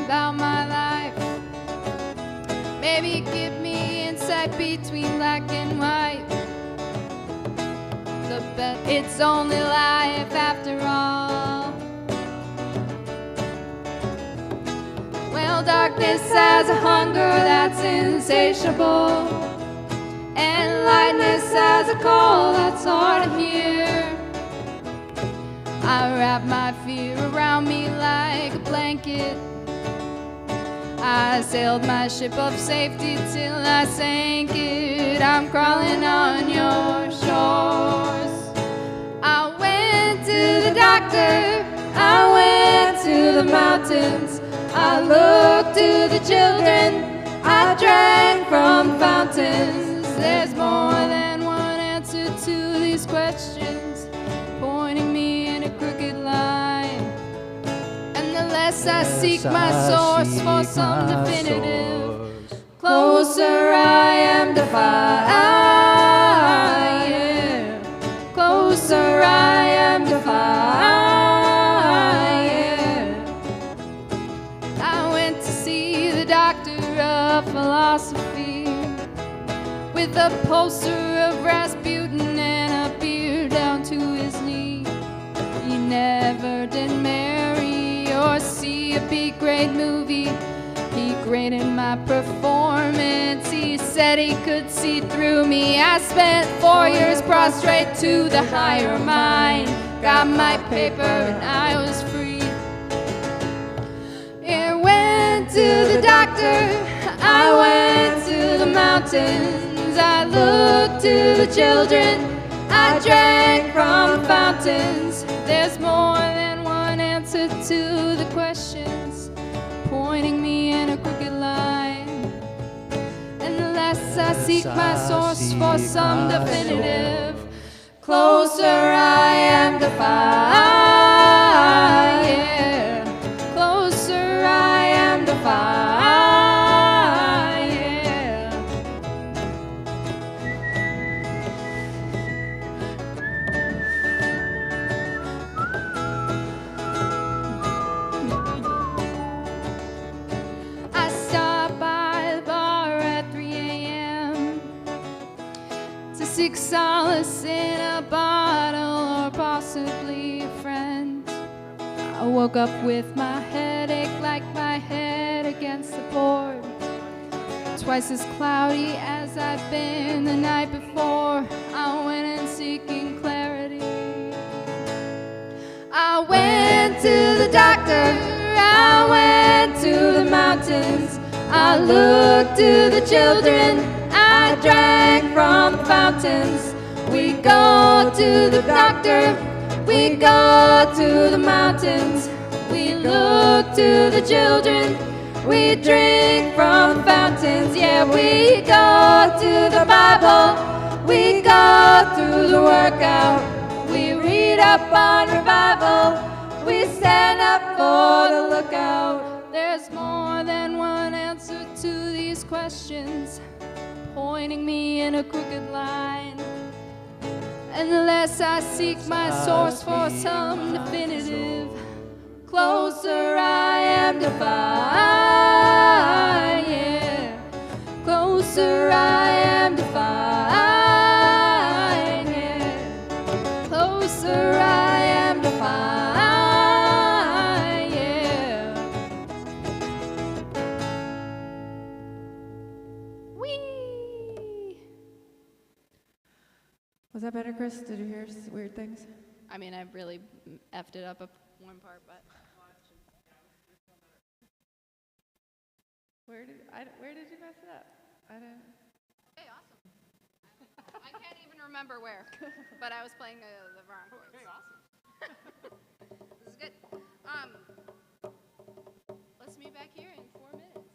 about my life. Maybe give me insight between black and white. It's only life after all. Well, darkness has a hunger that's insatiable, and lightness has a call that's hard to hear. I wrap my fear around me like a blanket. I sailed my ship of safety till I sank it. I'm crawling on your shores. I went to the doctor, I went to the mountains, I looked to the children, I drank from fountains. There's more than one answer to these questions, pointing me in a crooked line. And the less I seek my source for some definitive, closer I am to fire. Closer I am to fire. I went to see the doctor of philosophy with a poster of Rasputin and a beard down to his knee. He never did marry or see a B-grade movie. He graded my performance. He said he could see through me. I spent 4 years prostrate to the higher mind. Got my paper and I was free. I went to the doctor, I went to the mountains, I looked to the children, I drank from fountains. There's more than one answer to the questions, pointing me in a crooked line. And the less I seek my source for some definitive, closer I am to fire. Closer I am to fire. I stopped by the bar at 3 a.m. to seek solace in a bottle or possibly a friend. I woke up with my headache like my head against the board, twice as cloudy as I've been the night before. I went in seeking clarity. I went to the doctor, I went to the mountains, I looked to the children, I drank from fountains. We go to the doctor, we go to the mountains, we look to the children, we drink from fountains. Yeah, we go to the Bible, we go through the workout, we read up on revival, we stand up for the lookout. There's more than one answer to these questions, pointing me in a crooked line. And the less I seek my source for some definitive, closer I am to fire. Closer I am to fire. Closer I am to fire. Whee! Was that better, Chris? Did you hear weird things? I mean, I really effed it up one part, but Where did you mess it up? I don't. hey, awesome. I can't even remember where, but I was playing the wrong chords. Okay, awesome. This is good. Let's meet back here in 4 minutes.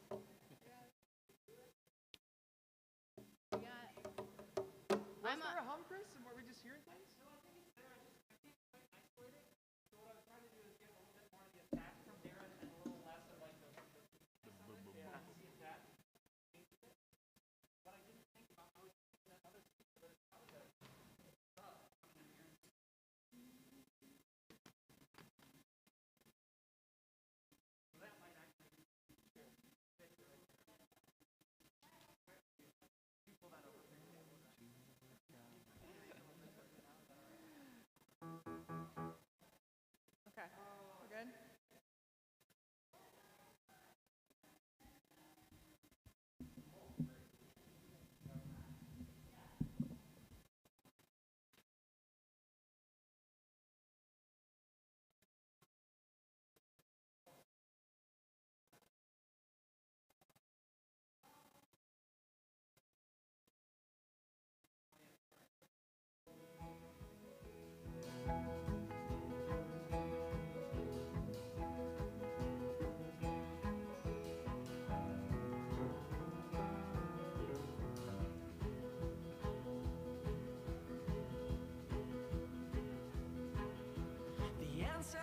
Was there a hum, Chris? And were we just hearing things? No, I think it's there. I think it's quite isolated. So what I was trying to do is get a little bit more of the attack from Darren and a little less of like the yeah, see if that changes it. But I didn't think about how we could that other speaker, but it's probably the sub coming in here. So that might actually be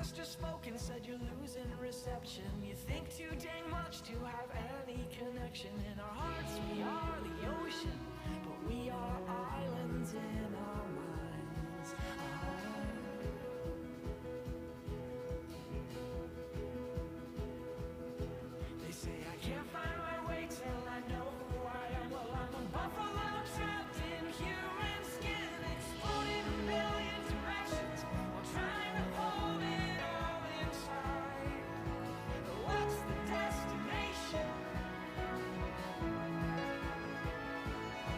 master spoke and said you're losing reception. You think too dang much to have any connection. In our hearts we are the ocean, but we are islands in our minds. They say I can't find my way till I know who I am. Well, I'm a buffalo trapped in human skin, exploding a million directions while trying to hold it all inside. What's the destination?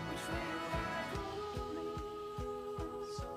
Which way do I go? So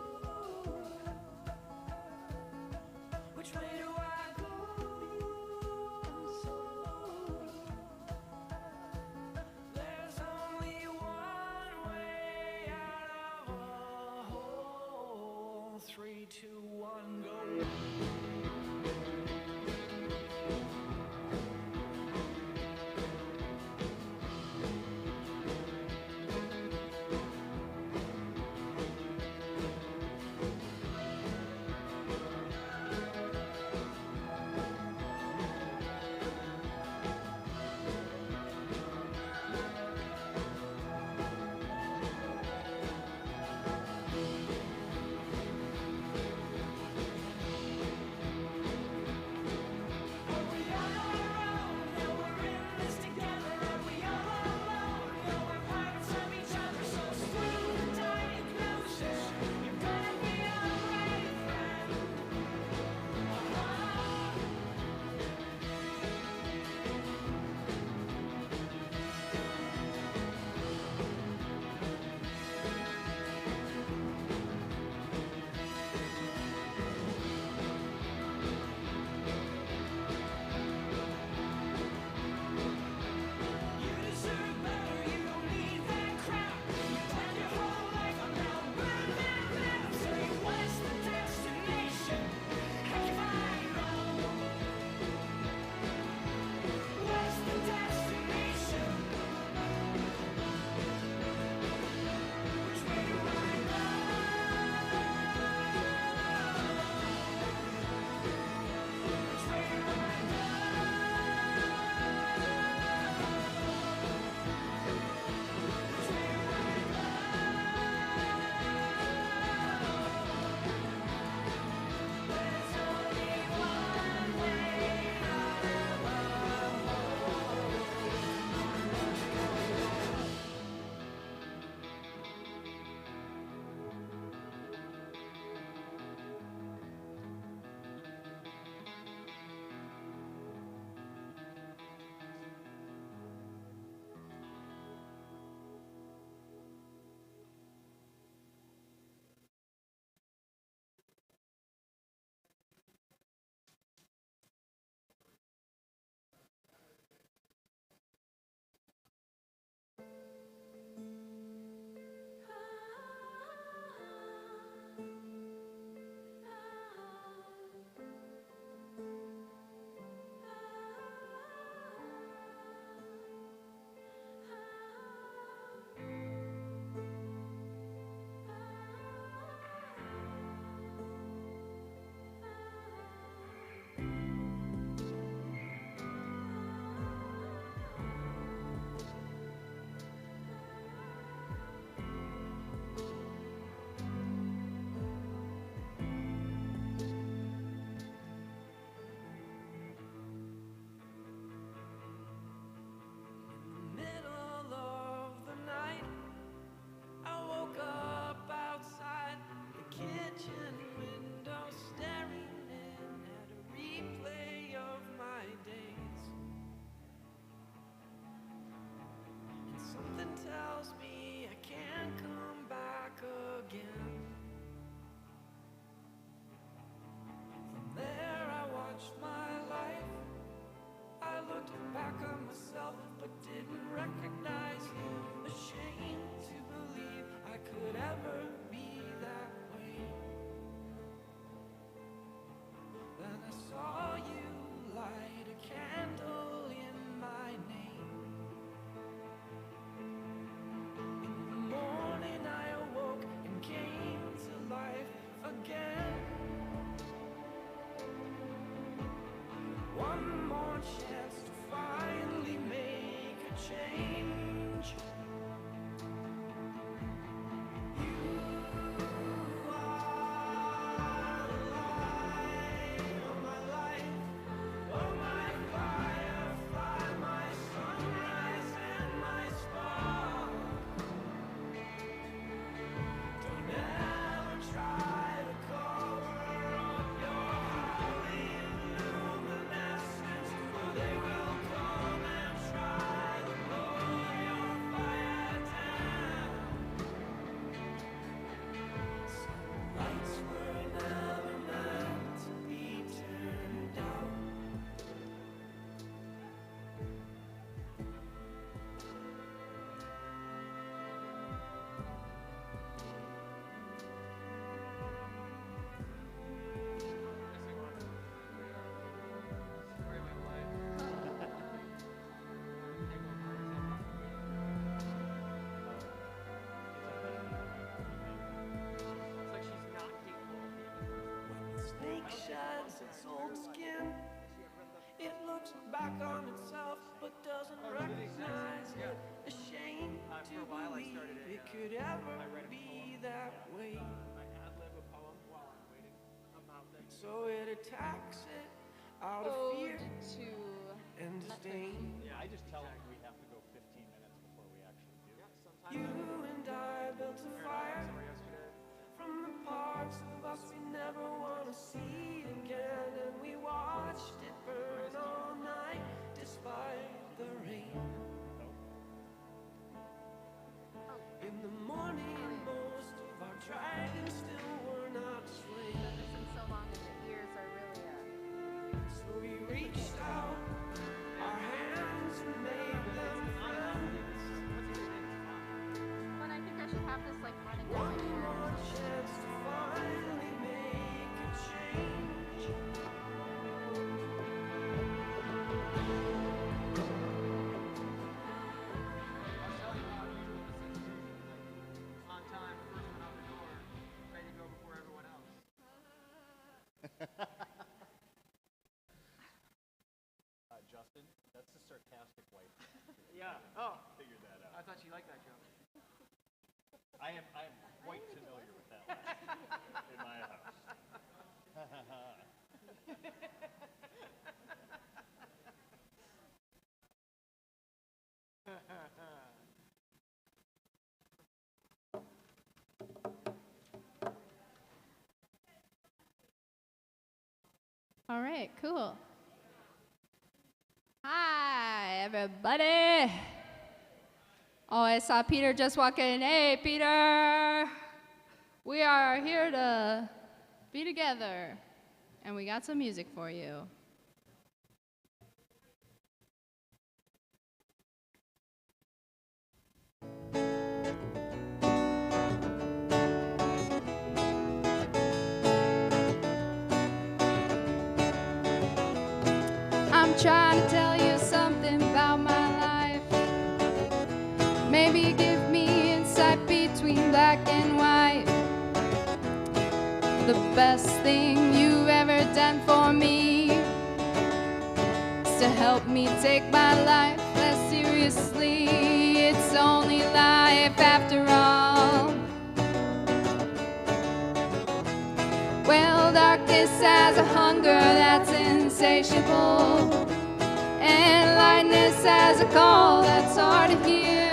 chance to finally make a change. You are the light of my life, oh my firefly, my sunrise and my spark. Don't ever try to cover up your holy luminescence, for they will come and try to blow your fire down. Some lights were never meant to be turned out. Story of my life. It's like she's not capable of being the first. When the snake sheds its old skin, it looks back on itself but doesn't recognize it. A shame to For a while I believe started it could ever read a be that way. I ad-lib a poem while I'm waiting about that. So it attacks it out of fear Ode to and disdain. Yeah, I just tell them we have to go 15 minutes before we actually do. Sometimes You and I built a fire yesterday. from the parts of us we never want to see again, and we watched it burn all night despite the rain. In the morning, most of our dragons still were not slain. listen so long and the ears are really So we reached out our hands and made them friends. But I think I should have this like running One in my more ears. chance to finally make a change. On time, first one out the door, ready to go before everyone else. Justin, that's the sarcastic wife. Yeah. Oh, Figured that I out. thought she liked that joke. I am quite familiar with that one in my house. All right, cool. Hi, everybody. Oh, I saw Peter just walk in. Hey, Peter. We are here to be together, and we got some music for you. I'm trying to tell you something about my life. Maybe give me insight between black and white. The best thing you've ever done for me is to help me take my life less seriously. It's only life after all. Well, darkness has a hunger that's insatiable, and lightness has a call that's hard to hear.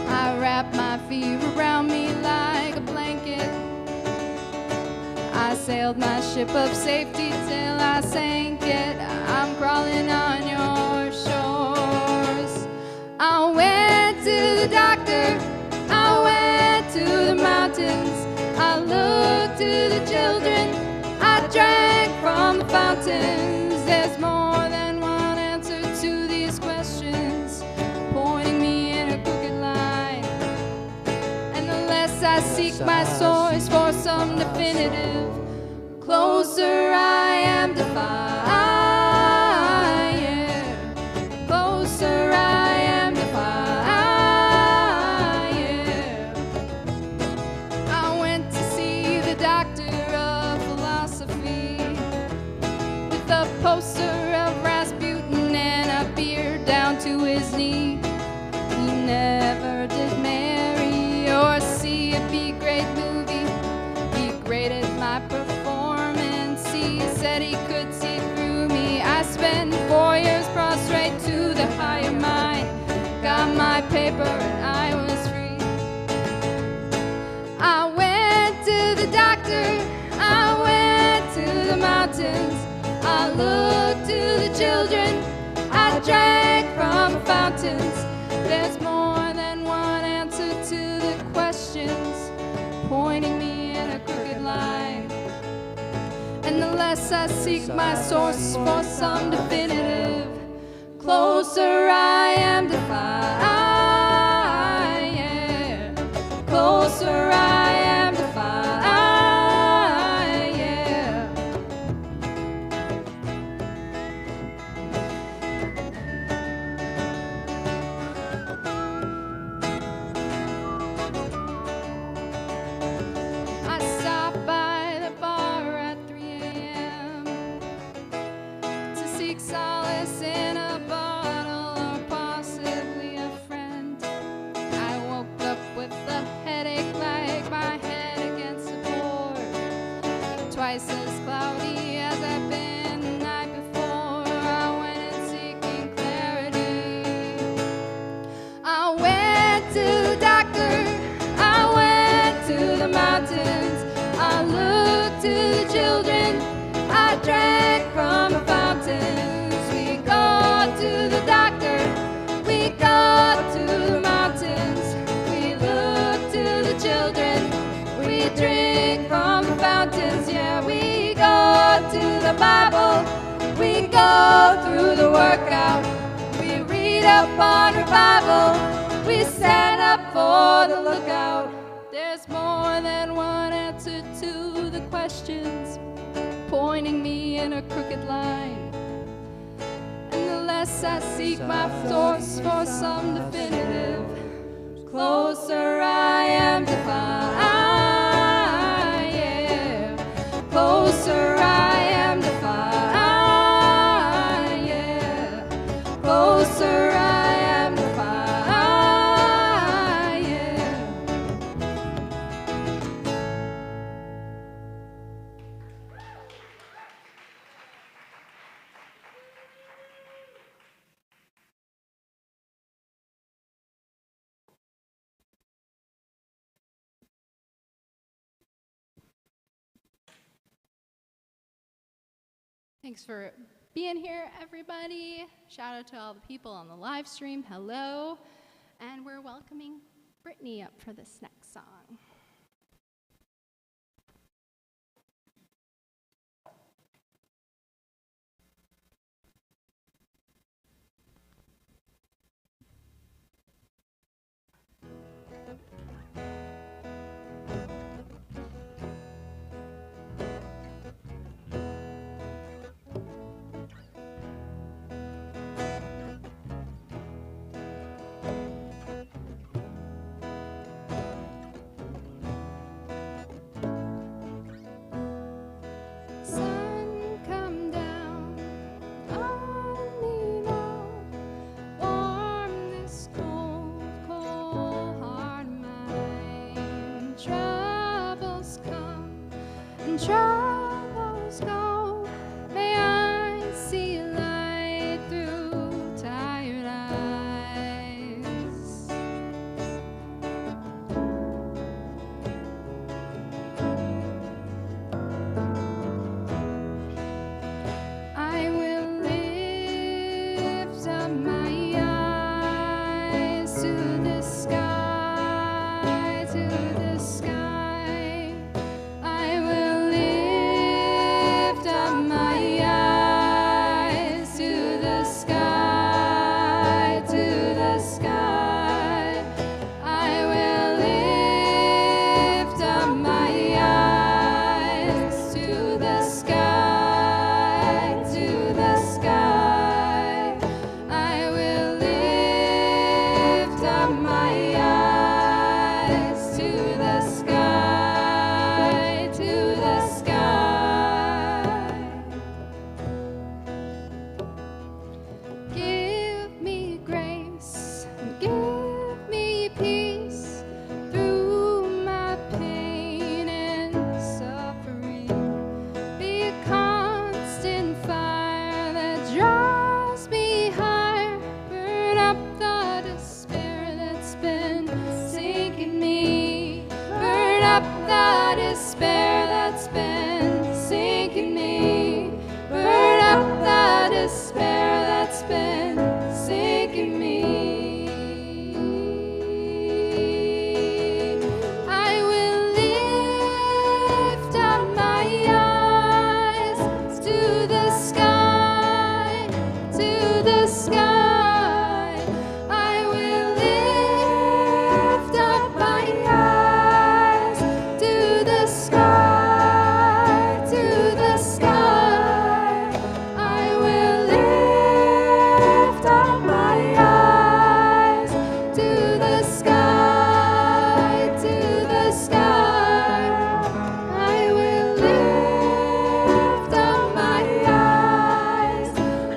I wrap my fear around me like a blanket. I sailed my ship of safety till I sank it. I'm crawling on your shores. I went to the doctor, I went to the mountains, I looked to the children, I drank from the fountains. There's more than one answer to these questions, pointing me in a crooked line. And the less I seek my source for some definitive, closer I am to fire. Closer I am to fire. I went to see the doctor of philosophy with a poster of Rasputin and a beard down to his knee. He never did marry or see a B-grade movie. He graded my performance. He said he could see through me. I spent 4 years prostrate to the higher mind. Got my paper and I was free. I went to the doctor. I went to the mountains. I looked to the children. I drank from fountains. There's more than one answer to the questions, pointing me in a crooked line. And the less I seek my source for some definitive, closer I am to find. Yeah. Closer I am to find. Yeah. I stopped by the bar at 3 a.m. to seek solace in a bottle or possibly a friend. I woke up with a headache like my head against a board, twice as cloudy as I've been the night before. I went in seeking clarity. I went to the doctor. I went to the mountains. I looked to the children. I drank from the fountains. We got to the doctor. We got to the mountains. We look to the children. We drink from the fountains. Yeah, we go to the Bible. We go through the workout. We read up on revival. We stand up for the lookout. There's more than one answer to the questions, pointing me in a crooked line. And the less I seek my source for some definitive, closer I am to find. Yeah. Closer I am to find. Yeah. Closer I am to find. Yeah. Thanks for being here, everybody. Shout out to all the people on the live stream. Hello. And we're welcoming Brittany up for this next song.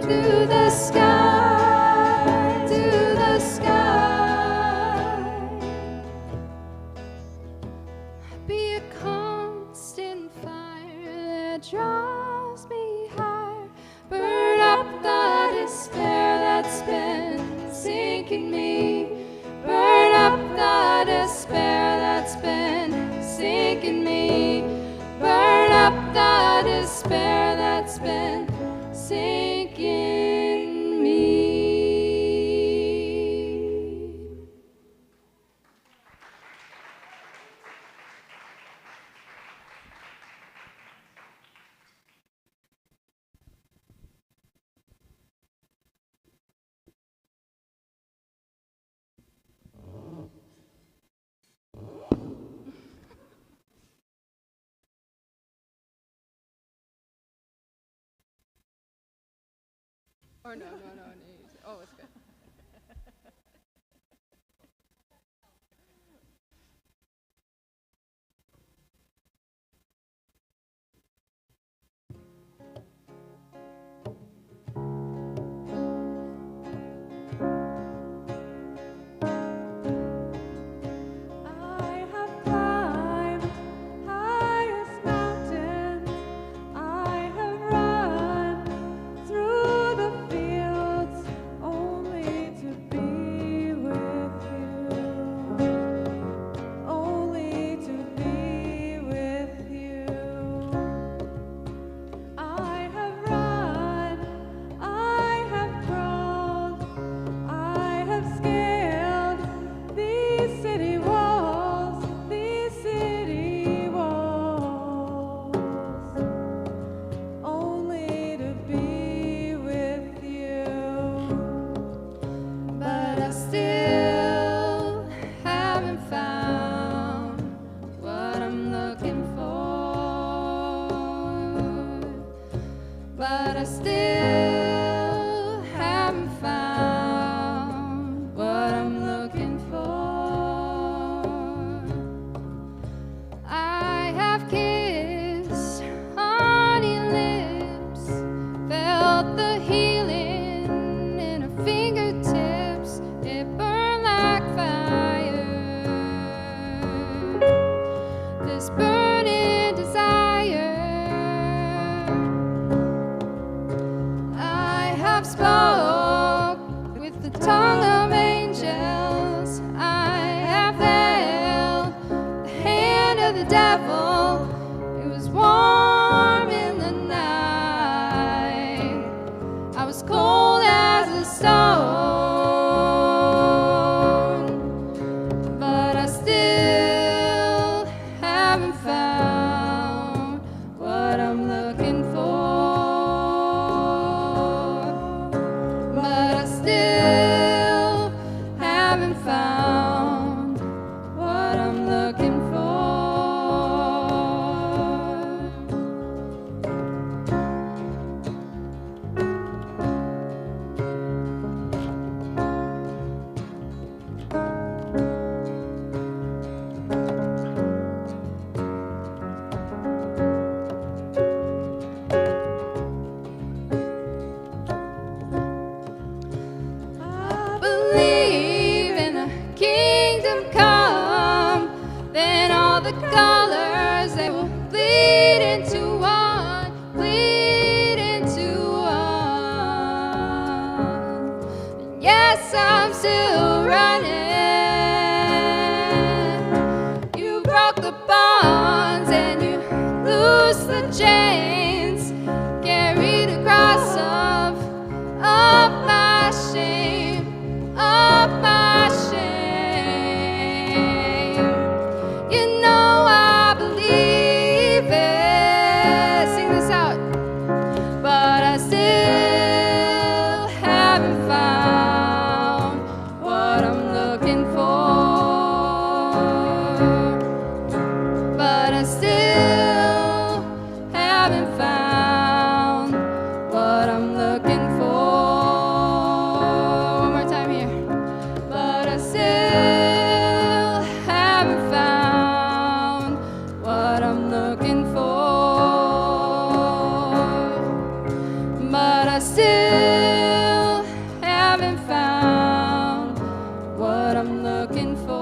to the sky, to the sky. Be a constant fire that draws me higher. Burn up the despair that's been sinking me. Burn up the despair that's been sinking me. Burn up the despair that's been sinking me. Or no. Oh, it's good. I have climbed highest mountains. I have run through the fields only to be with you. Only to be with you. I have run, I have crawled, I have scaled these city walls, only to be with you. But I still haven't found what I'm looking for. But I still haven't found what I'm looking for. I have kissed honey lips, felt the healing in her fingertips. It burned like fire. This burning desire. I have spoke with the tongue of angels. I have held the hand of the devil. It was warm in the night. I was cold as a stone. But I still haven't found what I'm looking for. But I still haven't found what I'm looking for. I believe in the kingdom come, then all the colors they will bleed into one, bleed into one. And yes, I'm still running. You broke the bonds and you loose the chains, carry the cross of my shame, of my shame. You know I believe it. Sing this out. But I still haven't found what I'm looking for. But I still haven't found what I'm looking for. One more time here. But I still haven't found what I'm looking for. But I still still haven't found what I'm looking for.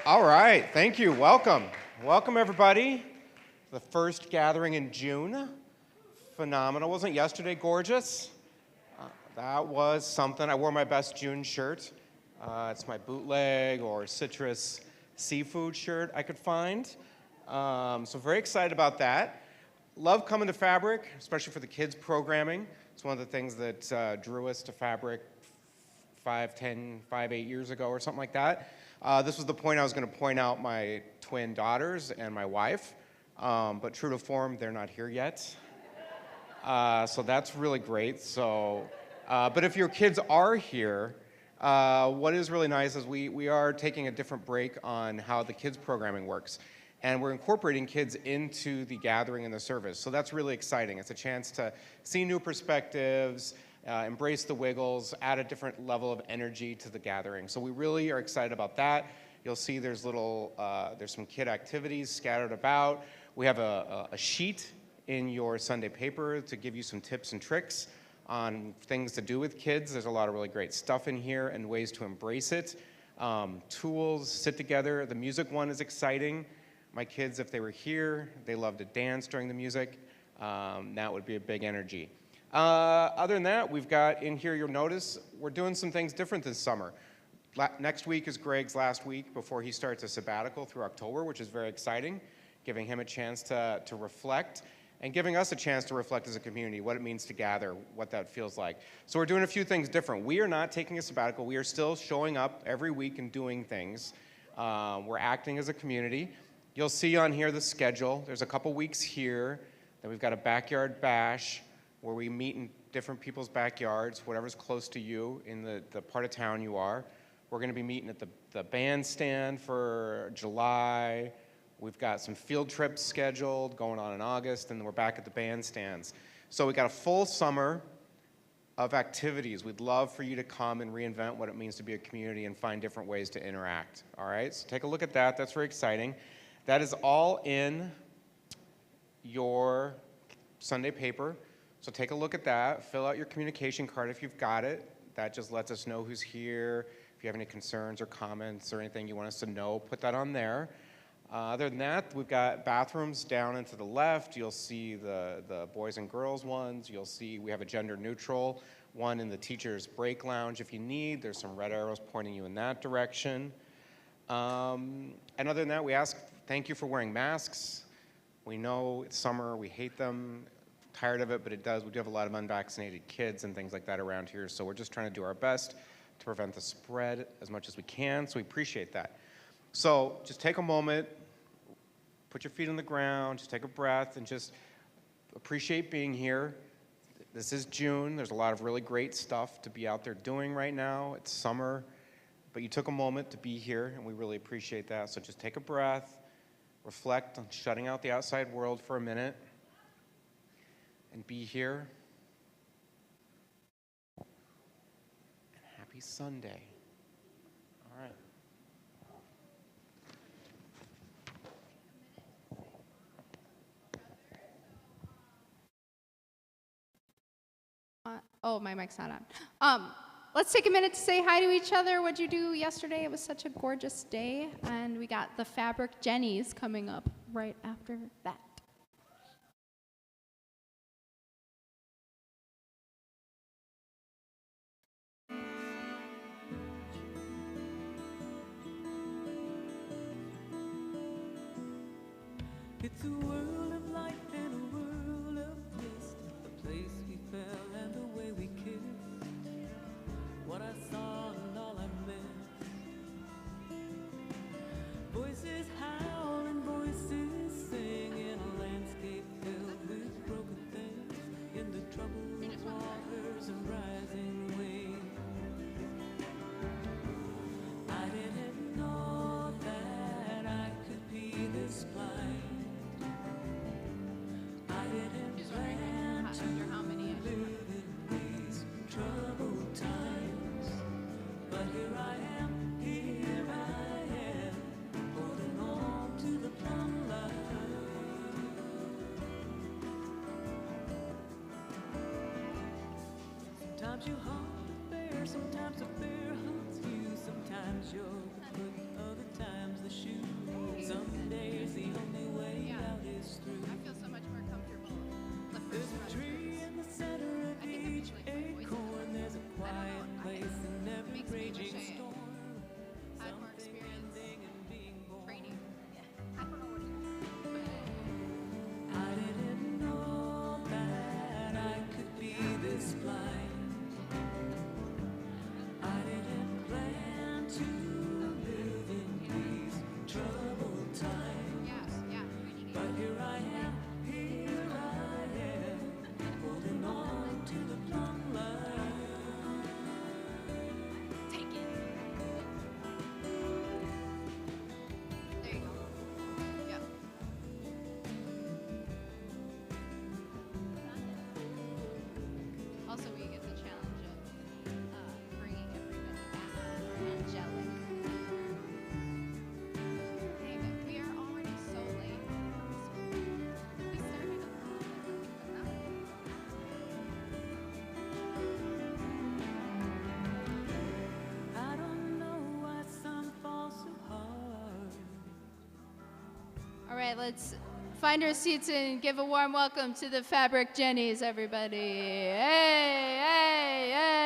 All right, thank you. Welcome. Welcome, everybody. The first gathering in June. Phenomenal. Wasn't yesterday gorgeous? That was something. I wore my best June shirt. It's my bootleg or citrus seafood shirt I could find. So very excited about that. Love coming to Fabric, especially for the kids programming. It's one of the things that drew us to Fabric 8 years ago or something like that. This was the point I was going to point out my twin daughters and my wife, but true to form, they're not here yet. So that's really great. So, but if your kids are here, what is really nice is we are taking a different break on how the kids programming works. And we're incorporating kids into the gathering and the service. So that's really exciting. It's a chance to see new perspectives, embrace the wiggles, add a different level of energy to the gathering. So we really are excited about that. You'll see there's some kid activities scattered about. We have a sheet in your Sunday paper to give you some tips and tricks on things to do with kids. There's a lot of really great stuff in here and ways to embrace it. Tools, sit together. The music one is exciting. My kids, if they were here, they love to dance during the music. That would be a big energy. Other than that, we've got in here, you'll notice, we're doing some things different this summer. Next week is Greg's last week before he starts a sabbatical through October, which is very exciting, giving him a chance to reflect and giving us a chance to reflect as a community, what it means to gather, what that feels like. So we're doing a few things different. We are not taking a sabbatical. We are still showing up every week and doing things. We're acting as a community. You'll see on here the schedule. There's a couple weeks here. Then we've got a backyard bash where we meet in different people's backyards, whatever's close to you in the part of town you are. We're going to be meeting at the bandstand for July. We've got some field trips scheduled going on in August, and then we're back at the bandstands. So we've got a full summer of activities. We'd love for you to come and reinvent what it means to be a community and find different ways to interact. All right, so take a look at that. That's very exciting. That is all in your Sunday paper. So take a look at that. Fill out your communication card if you've got it. That just lets us know who's here. If you have any concerns or comments or anything you want us to know, put that on there. Other than that, we've got bathrooms down and to the left. You'll see the boys and girls ones. You'll see we have a gender neutral one in the teacher's break lounge if you need. There's some red arrows pointing you in that direction. And other than that, we ask, thank you for wearing masks. We know it's summer, we hate them, tired of it, but we do have a lot of unvaccinated kids and things like that around here, so we're just trying to do our best to prevent the spread as much as we can, so we appreciate that. So just take a moment, put your feet on the ground, just take a breath, and just appreciate being here. This is June. There's a lot of really great stuff to be out there doing right now. It's summer. But you took a moment to be here, and we really appreciate that. So just take a breath, reflect on shutting out the outside world for a minute, and be here. And happy Sunday. All right. Oh, my mic's not on. Let's take a minute to say hi to each other. What'd you do yesterday? It was such a gorgeous day. And we got the Fabric Jennies coming up right after that. It's a world of light and a world of mist, the place we fell and the way we kissed, what I saw and all I missed. Voices howl and voices sing in a landscape filled with broken things, in the troubled waters and rising waves. I didn't know that I could be this blind. Sometimes you hunt the bear, sometimes the bear hunts you. Sometimes you're the foot, other times the shoe. Some days the only way out is through. I feel so much more comfortable the There's first a run tree throughs. in the center of I think each eventually my voice acorn. There's a quiet place in every makes me raging wish I storm. had more Something experience ending and being born. training. I don't know what it is, but I didn't know that I could be this blind. I didn't plan to live in these troubled times. yeah, reading it. But here I am, holding on to the plumb line. Take it. There you go. Yep. Also, we get the challenge of bringing everybody back more angelic. Dang it, we are already so late. We started a little bit, but not I don't know why some fall so hard. All right, let's find our seats and give a warm welcome to the Fabric Jennies, everybody. Hey, hey, hey.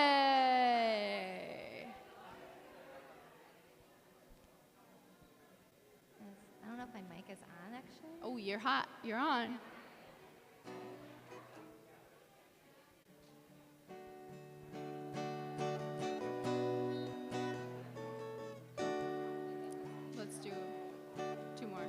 I don't know if my mic is on actually. Oh, you're hot. You're on. Let's do 2 more.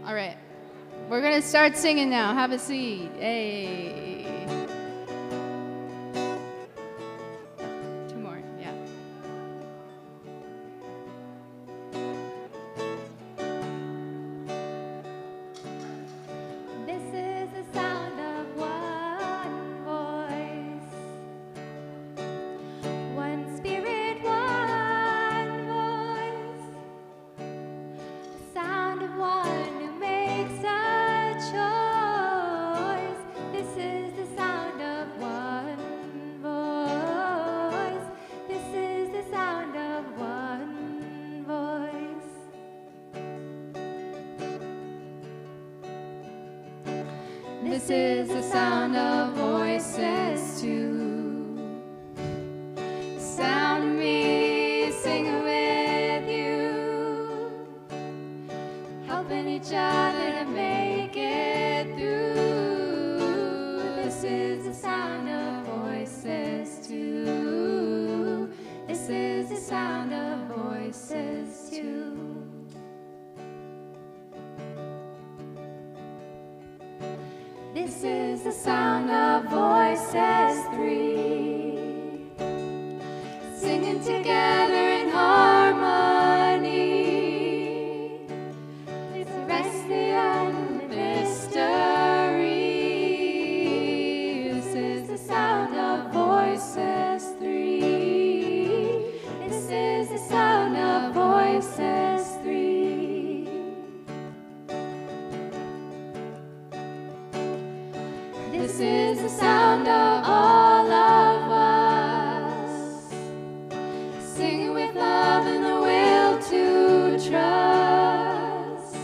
All right. We're going to start singing now. Have a seat. Hey. 2 more. Yeah. This is the sound of one voice, one spirit, one voice. The sound of one who makes a choice. This is the sound of one voice. This is the sound of one voice. This is the sound of voices too. Sound of me singing with you, helping each other to make it through. This is the sound of voices too. This is the sound of voices too. This is the sound of voices 3, singing together in harmony. It's the rest the end mystery. This is the sound of voices 3. This is the sound of voices 3. This is the sound of all of us, singing with love and the will to trust.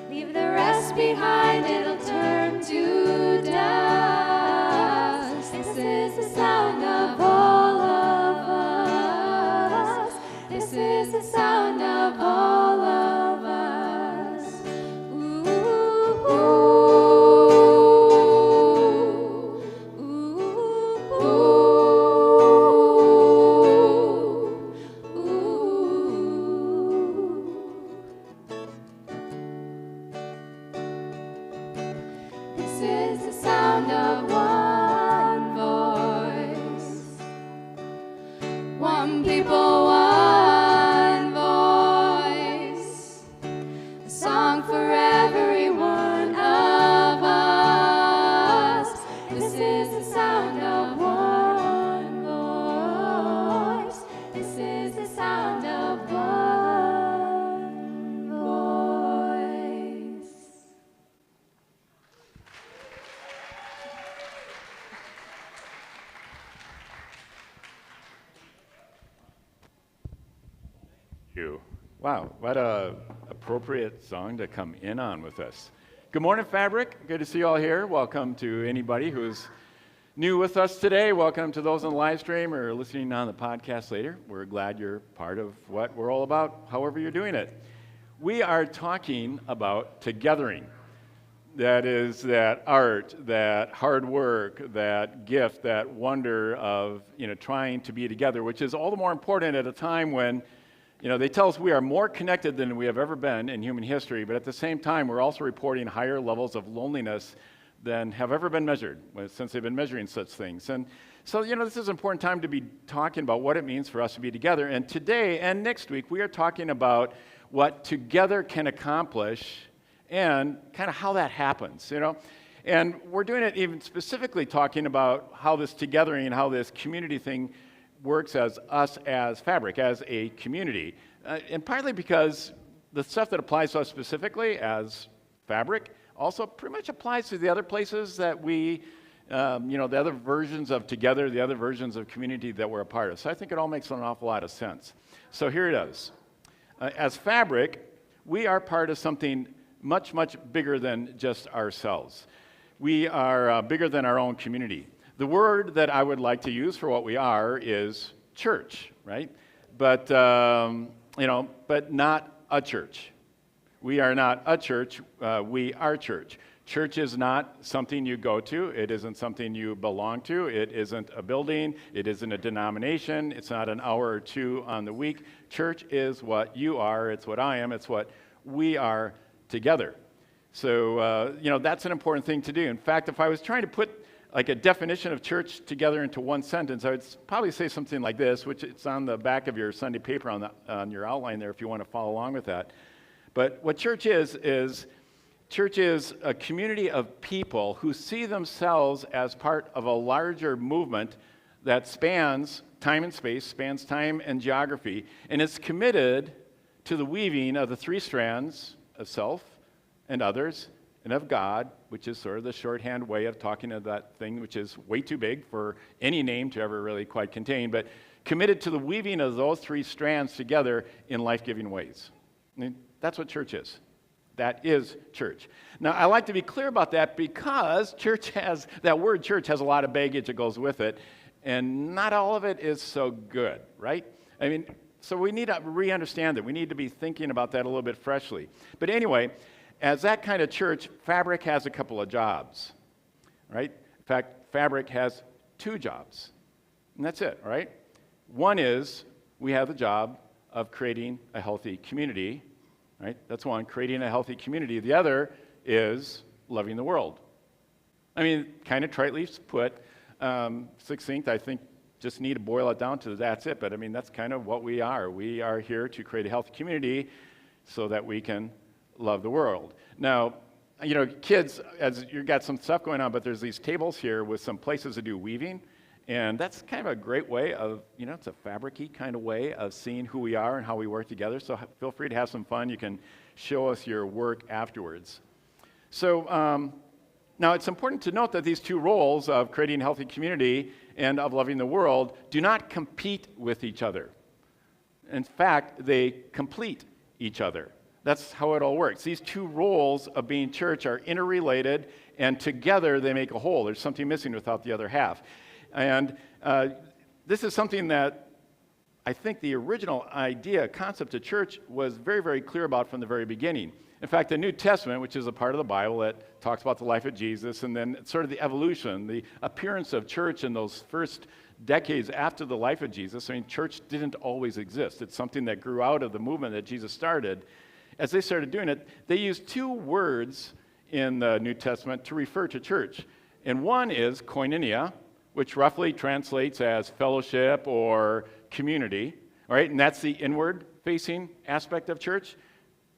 Leave the rest behind, it'll turn to dust. This is the sound of all of us. This is the sound of all of us. Ooh, ooh. This is the sound of one voice, one people, one voice, a song for every one of us. This is the sound of one voice. This is the sound of one You. Wow, what a appropriate song to come in on with us. Good morning, Fabric. Good to see you all here. Welcome to anybody who's new with us today. Welcome to those on the live stream or listening on the podcast later. We're glad you're part of what we're all about, however you're doing it. We are talking about togethering. That is that art, that hard work, that gift, that wonder of trying to be together, which is all the more important at a time when they tell us we are more connected than we have ever been in human history, but at the same time, we're also reporting higher levels of loneliness than have ever been measured since they've been measuring such things. And so, this is an important time to be talking about what it means for us to be together. And today and next week, we are talking about what together can accomplish and kind of how that happens, And we're doing it even specifically talking about how this togethering and how this community thing works as us as Fabric, as a community. And partly because the stuff that applies to us specifically as Fabric also pretty much applies to the other places that we, the other versions of together, the other versions of community that we're a part of. So I think it all makes an awful lot of sense. So here it is. As Fabric, we are part of something much, much bigger than just ourselves. We are bigger than our own community. The word that I would like to use for what we are is church, right? But, but not a church. We are not a church, we are church. Church is not something you go to. It isn't something you belong to. It isn't a building. It isn't a denomination. It's not an hour or two on the week. Church is what you are. It's what I am. It's what we are together. So, that's an important thing to do. In fact, if I was trying to put like a definition of church together into one sentence, I would probably say something like this, which it's on the back of your Sunday paper on your outline there if you want to follow along with that. But what church is a community of people who see themselves as part of a larger movement that spans time and space, spans time and geography, and is committed to the weaving of the three strands of self and others and of God, which is sort of the shorthand way of talking of that thing, which is way too big for any name to ever really quite contain, but committed to the weaving of those three strands together in life-giving ways. I mean, that's what church is. That is church. Now, I like to be clear about that because that word church has a lot of baggage that goes with it, and not all of it is so good, right? I mean, so we need to re-understand it. We need to be thinking about that a little bit freshly. But anyway, as that kind of church, Fabric has a couple of jobs, right? In fact, Fabric has two jobs, and that's it, right? One is we have the job of creating a healthy community, right? That's one, creating a healthy community. The other is loving the world. I mean, kind of tritely put, succinct, I think just need to boil it down to that's it, but I mean, that's kind of what we are. We are here to create a healthy community so that we can love the world. Now, kids, as you've got some stuff going on, but there's these tables here with some places to do weaving, and that's kind of a great way of, it's a fabric-y kind of way of seeing who we are and how we work together, so feel free to have some fun. You can show us your work afterwards. So now it's important to note that these two roles of creating a healthy community and of loving the world do not compete with each other. In fact, they complete each other. That's how it all works. These two roles of being church are interrelated, and together they make a whole. There's something missing without the other half. And this is something that I think the original concept of church was very, very clear about from the very beginning. In fact, the New Testament, which is a part of the Bible that talks about the life of Jesus, and then sort of the evolution, the appearance of church in those first decades after the life of Jesus. I mean, church didn't always exist. It's something that grew out of the movement that Jesus started. As they started doing it, they used two words in the New Testament to refer to church. And one is koinonia, which roughly translates as fellowship or community, all right? And that's the inward-facing aspect of church,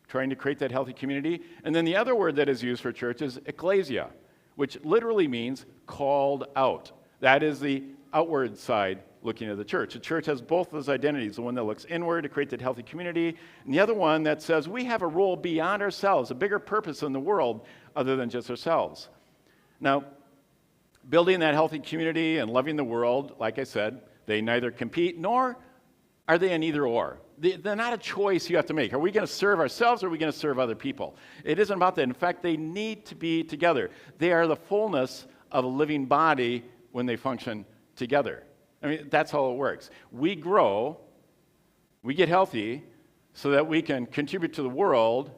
trying to create that healthy community. And then the other word that is used for church is ecclesia, which literally means called out. That is the outward side looking at the church. The church has both those identities, the one that looks inward to create that healthy community, and the other one that says we have a role beyond ourselves, a bigger purpose in the world other than just ourselves. Now, building that healthy community and loving the world, like I said, they neither compete nor are they an either or? They're not a choice you have to make. Are we going to serve ourselves or are we going to serve other people? It isn't about that. In fact, they need to be together. They are the fullness of a living body when they function together. I mean, that's how it works. We grow, we get healthy so that we can contribute to the world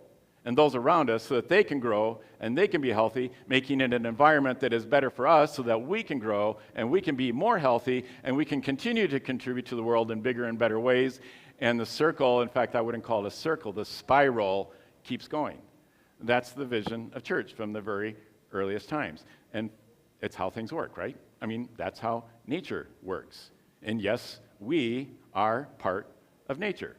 and those around us so that they can grow and they can be healthy, making it an environment that is better for us so that we can grow and we can be more healthy and we can continue to contribute to the world in bigger and better ways. And the circle, in fact, I wouldn't call it a circle, the spiral keeps going. That's the vision of church from the very earliest times. And it's how things work, right? I mean, that's how nature works. And yes, we are part of nature.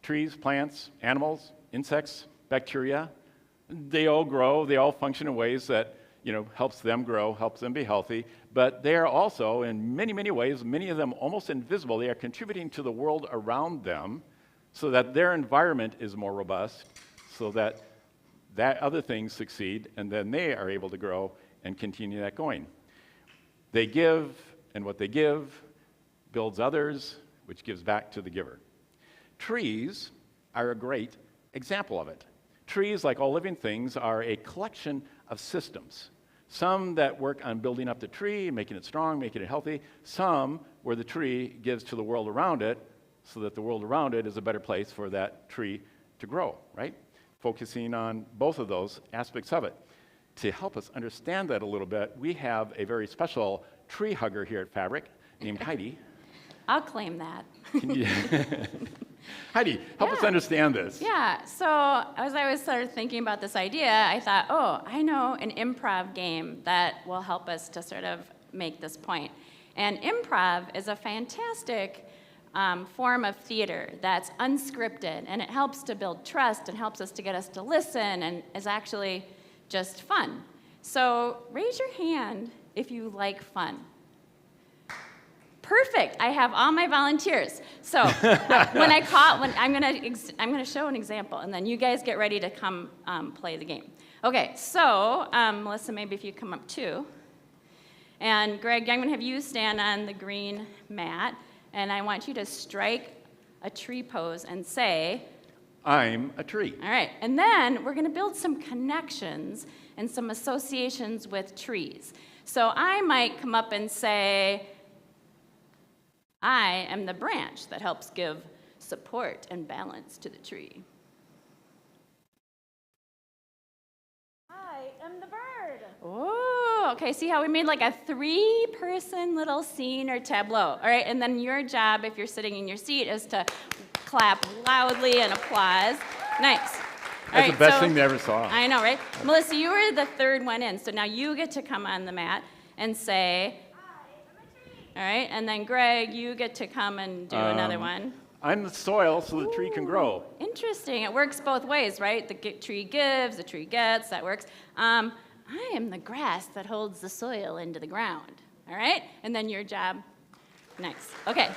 Trees, plants, animals, insects, bacteria, they all grow, they all function in ways that, helps them grow, helps them be healthy, but they are also, in many, many ways, many of them almost invisible, they are contributing to the world around them so that their environment is more robust, so that other things succeed, and then they are able to grow and continue that going. They give, and what they give builds others, which gives back to the giver. Trees are a great example of it. Trees, like all living things, are a collection of systems. Some that work on building up the tree, making it strong, making it healthy. Some where the tree gives to the world around it so that the world around it is a better place for that tree to grow, right? Focusing on both of those aspects of it. To help us understand that a little bit, we have a very special tree hugger here at Fabric named Heidi. I'll claim that. Heidi, help us understand this. Yeah, so as I was sort of thinking about this idea, I thought, I know an improv game that will help us to sort of make this point. And improv is a fantastic form of theater that's unscripted, and it helps to build trust and helps us to get us to listen and is actually just fun. So raise your hand if you like fun. Perfect. I have all my volunteers. So I'm gonna show an example, and then you guys get ready to come play the game. Okay. So Melissa, maybe if you come up too, and Greg, I'm gonna have you stand on the green mat, and I want you to strike a tree pose and say, I'm a tree. All right. And then we're gonna build some connections and some associations with trees. So I might come up and say, I am the branch that helps give support and balance to the tree. I am the bird. Oh, okay. See how we made like a 3-person little scene or tableau. All right. And then your job, if you're sitting in your seat, is to clap loudly and applause. Nice. That's the best thing they ever saw. I know, right? Melissa, you were the third one in. So now you get to come on the mat and say, all right, and then Greg, you get to come and do another one. I'm the soil so the tree can grow. Interesting. It works both ways, right? The tree gives, the tree gets, that works. I am the grass that holds the soil into the ground. All right? And then your job. Nice. Okay.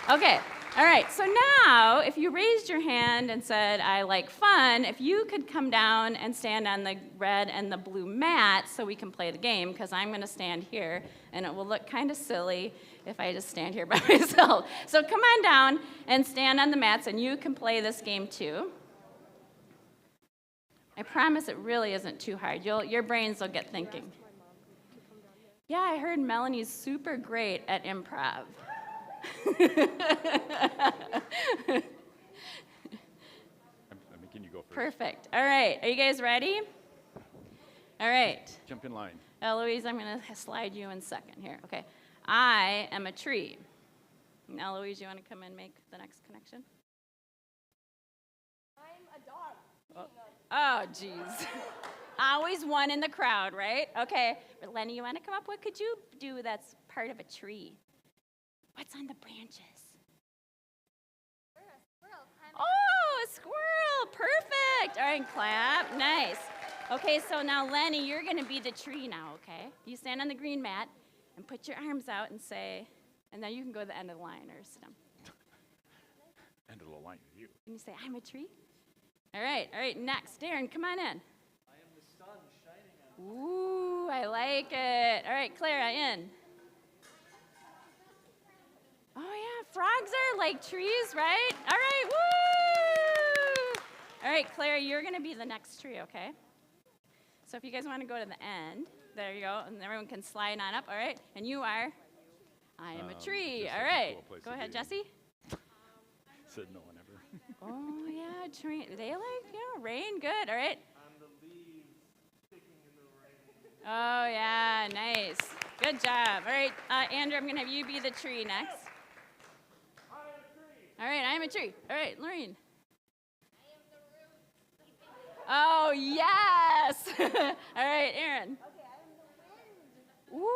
Okay. All right. So now, if you raised your hand and said, I like fun, if you could come down and stand on the red and the blue mat so we can play the game, because I'm going to stand here, and it will look kind of silly if I just stand here by myself. So come on down and stand on the mats, and you can play this game too. I promise it really isn't too hard. Your brains will get thinking. Yeah, I heard Melanie's super great at improv. I'm making you go first. Perfect. All right. Are you guys ready? All right. Jump in line. Eloise, I'm going to slide you in second here. Okay. I am a tree. And Eloise, you want to come and make the next connection? I'm a dog. Oh, jeez. Always one in the crowd, right? Okay. Lenny, you want to come up? What could you do that's part of a tree? What's on the branches? Oh, a squirrel. Perfect. All right, clap. Nice. Okay, so now, Lenny, you're going to be the tree now, okay? You stand on the green mat and put your arms out and say, and then you can go to the end of the line or sit down. End of the line with you. And you say, I'm a tree? All right, next. Darren, come on in. I am the sun shining on. Ooh, I like it. All right, Clara, in. Oh, yeah, frog like trees, right? All right, woo! All right, Claire, you're going to be the next tree, okay? So if you guys want to go to the end, there you go, and everyone can slide on up, all right? And you are? I am a tree, just all like a right. cool place Go to ahead, be. Jesse. Said no one ever. Oh, yeah, tree. They like, rain, good, all right? Oh, yeah, nice. Good job. All right, Andrew, I'm going to have you be the tree next. All right, I am a tree. All right, Lorraine. Oh, yes. All right, Aaron. Okay, I am the wind.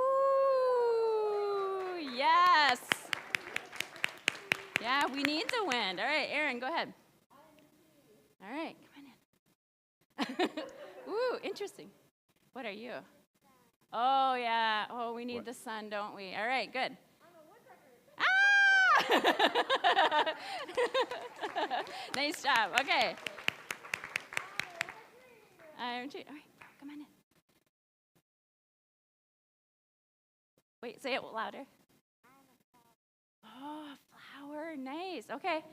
Ooh, yes. Yeah, we need the wind. All right, Aaron, go ahead. All right, come on in. Ooh, interesting. What are you? Oh, yeah. Oh, we need the sun, don't we? All right, good. Ah! Nice job. Okay. I'm too. All right, come on in. Wait, say it louder. Oh, flower. Nice. Okay.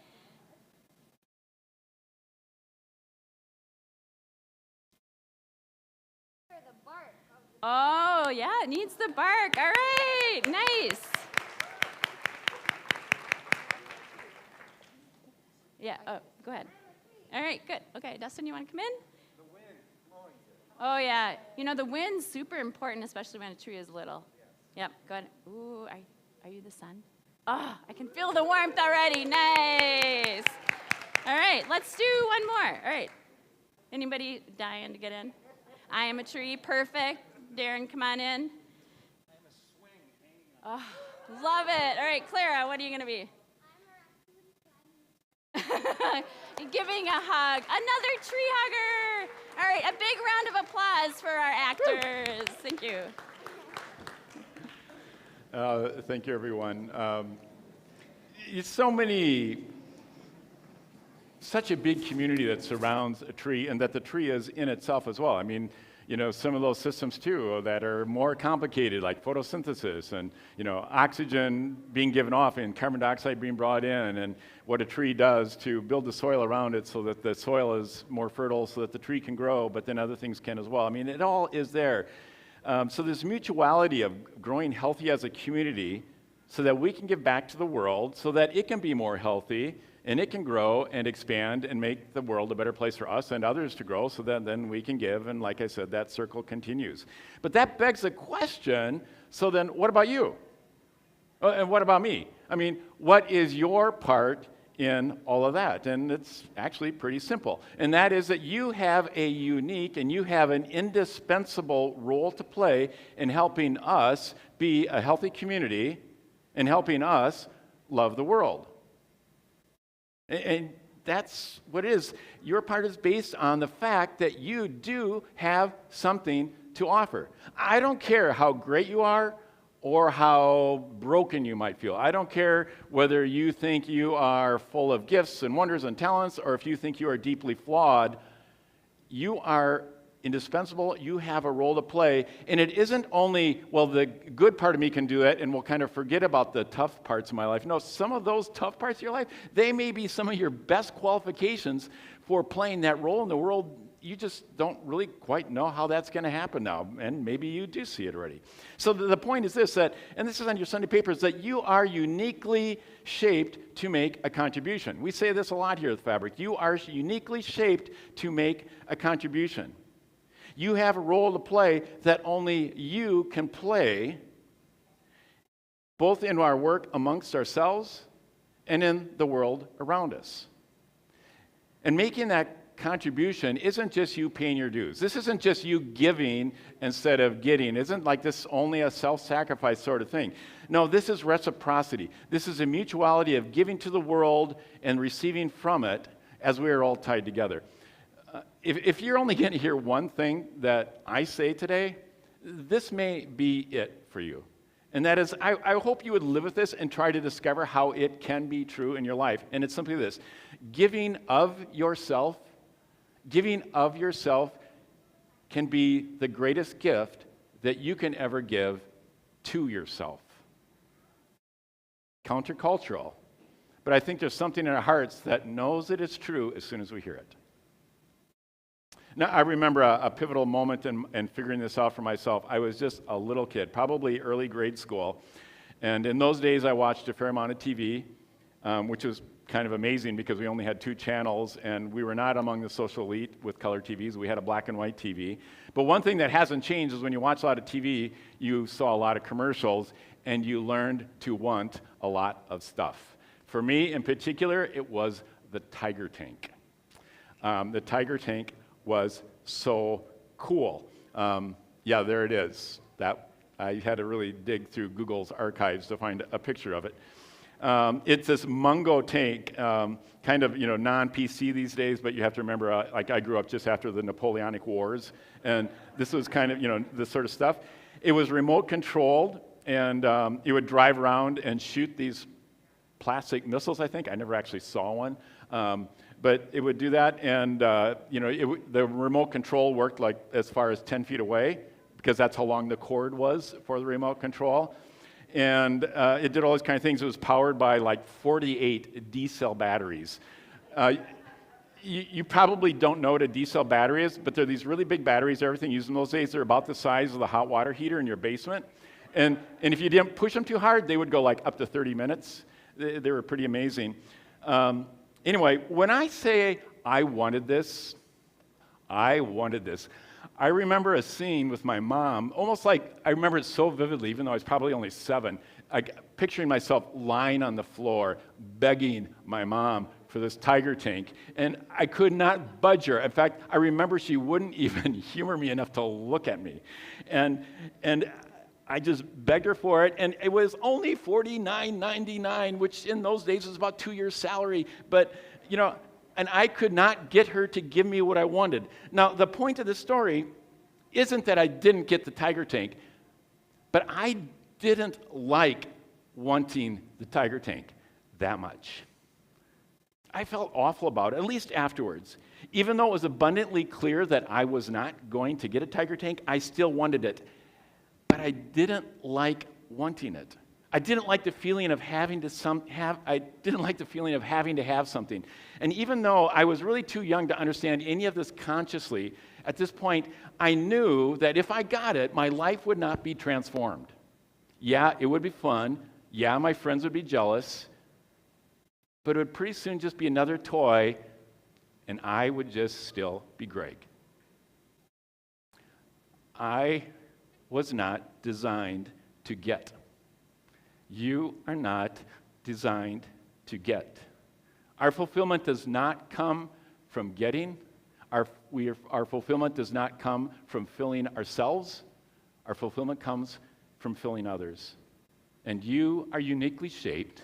Oh, yeah, it needs the bark. All right, nice. Yeah, oh, go ahead. All right, good. Okay, Dustin, you want to come in? The wind blowing it. Oh, yeah. The wind's super important, especially when a tree is little. Yep, go ahead. Ooh, are you the sun? Oh, I can feel the warmth already. Nice. All right, let's do one more. All right. Anybody dying to get in? I am a tree. Perfect. Darren, come on in. I'm a swing hanging Oh, love it. All right, Clara, what are you going to be? Giving a hug. Another tree hugger. All right, a big round of applause for our actors. Thank you. Thank you, everyone. Such a big community that surrounds a tree, and that the tree is in itself as well. I mean, some of those systems too that are more complicated, like photosynthesis and, oxygen being given off and carbon dioxide being brought in, and what a tree does to build the soil around it so that the soil is more fertile so that the tree can grow, but then other things can as well. I mean, it all is there. So this mutuality of growing healthy as a community so that we can give back to the world so that it can be more healthy and it can grow and expand and make the world a better place for us and others to grow so that then we can give. And like I said, that circle continues. But that begs the question, so then what about you? And what about me? I mean, what is your part in all of that? And it's actually pretty simple. And that is that you have a unique and you have an indispensable role to play in helping us be a healthy community and helping us love the world. And that's what it is. Your part is based on the fact that you do have something to offer. I don't care how great you are or how broken you might feel. I don't care whether you think you are full of gifts and wonders and talents or if you think you are deeply flawed. You are indispensable. You have a role to play. And it isn't only, well, the good part of me can do it and we'll kind of forget about the tough parts of my life. No, some of those tough parts of your life, they may be some of your best qualifications for playing that role in the world. You just don't really quite know how that's going to happen now, and maybe you do see it already. So the point is this, that, and this is on your Sunday paper, is that you are uniquely shaped to make a contribution. We say this a lot here at Fabric. You are uniquely shaped to make a contribution. You have a role to play that only you can play, both in our work amongst ourselves and in the world around us. And making that contribution isn't just you paying your dues. This isn't just you giving instead of getting. It isn't like this only a self-sacrifice sort of thing. No, this is reciprocity. This is a mutuality of giving to the world and receiving from it as we are all tied together. If you're only going to hear one thing that I say today, this may be it for you. And that is, I hope you would live with this and try to discover how it can be true in your life. And it's simply this: giving of yourself can be the greatest gift that you can ever give to yourself. Countercultural. but I think there's something in our hearts that knows that it's true as soon as we hear it. Now, I remember a pivotal moment in figuring this out for myself. I was just a little kid, probably early grade school, and in those days I watched a fair amount of TV, which was kind of amazing because we only had 2 channels and we were not among the social elite with color TVs. We had a black and white TV. But one thing that hasn't changed is when you watch a lot of TV, you saw a lot of commercials and you learned to want a lot of stuff. For me in particular, it was the Tiger Tank. The Tiger Tank was so cool. Yeah, there it is. I had to really dig through Google's archives to find a picture of it. It's this Mungo tank, kind of, non-PC these days, but you have to remember, like I grew up just after the Napoleonic Wars, and this was kind of, this sort of stuff. It was remote controlled, and it would drive around and shoot these plastic missiles, I think. I never actually saw one, but it would do that, and, the remote control worked like as far as 10 feet away, because that's how long the cord was for the remote control. And it did all those kind of things. It was powered by like 48 D-cell batteries. You probably don't know what a D-cell battery is, but they're these really big batteries. Everything used in those days, they're about the size of the hot water heater in your basement. And if you didn't push them too hard, they would go like up to 30 minutes. They were pretty amazing. Anyway, when I say I wanted this, I remember a scene with my mom, almost like, I remember it so vividly, even though I was probably only 7, picturing myself lying on the floor, begging my mom for this Tiger Tank, and I could not budge her. In fact, I remember she wouldn't even humor me enough to look at me. And I just begged her for it, and it was only $49.99, which in those days was about 2 years' salary, but, and I could not get her to give me what I wanted. Now, the point of this story isn't that I didn't get the Tiger Tank, but I didn't like wanting the Tiger Tank that much. I felt awful about it, at least afterwards. Even though it was abundantly clear that I was not going to get a Tiger Tank, I still wanted it. But I didn't like wanting it. I didn't like the feeling of having to have something. And even though I was really too young to understand any of this consciously, at this point, I knew that if I got it, my life would not be transformed. Yeah, it would be fun. Yeah, my friends would be jealous. But it would pretty soon just be another toy, and I would just still be Greg. I was not designed to get. You are not designed to get. Our fulfillment does not come from getting. Our fulfillment does not come from filling ourselves. Our fulfillment comes from filling others. And you are uniquely shaped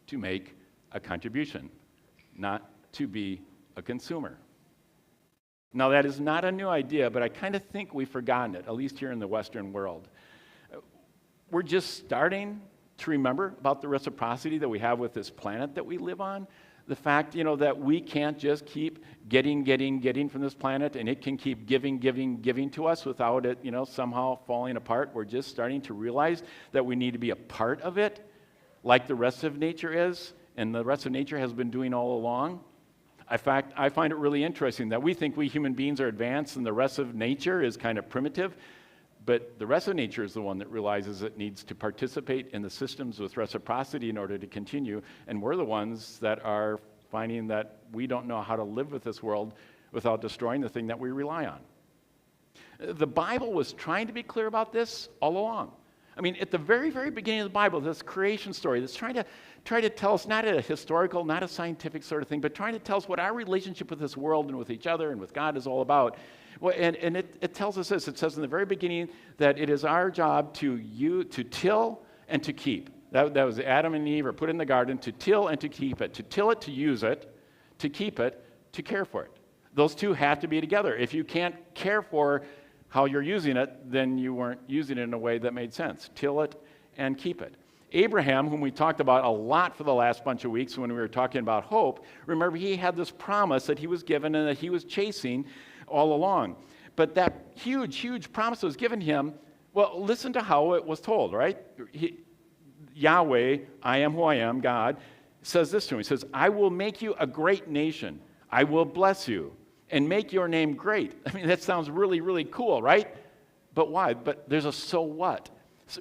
to make a contribution, not to be a consumer. Now, that is not a new idea, but I kind of think we've forgotten it, at least here in the Western world. We're just starting to remember about the reciprocity that we have with this planet that we live on. The fact, that we can't just keep getting from this planet, and it can keep giving to us without it, somehow falling apart. We're just starting to realize that we need to be a part of it, like the rest of nature is, and the rest of nature has been doing all along. In fact, I find it really interesting that we think we human beings are advanced and the rest of nature is kind of primitive. But the rest of nature is the one that realizes it needs to participate in the systems with reciprocity in order to continue. And we're the ones that are finding that we don't know how to live with this world without destroying the thing that we rely on. The Bible was trying to be clear about this all along. I mean, at the very, very beginning of the Bible, this creation story that's trying to tell us not a historical, not a scientific sort of thing, but trying to tell us what our relationship with this world and with each other and with God is all about. Well, and it tells us this. It says in the very beginning that it is our job to till and to keep. That was Adam and Eve are put in the garden to till and to keep it. To till it, to use it. To keep it, to care for it. Those two have to be together. If you can't care for how you're using it, then you weren't using it in a way that made sense. Till it and keep it. Abraham, whom we talked about a lot for the last bunch of weeks when we were talking about hope, remember he had this promise that he was given and that he was chasing all along. But that huge, huge promise that was given him, well, listen to how it was told, right? Yahweh, I am who I am, God, says this to him. He says, I will make you a great nation. I will bless you and make your name great. I mean, that sounds really, really cool, right? But why? But there's a so what,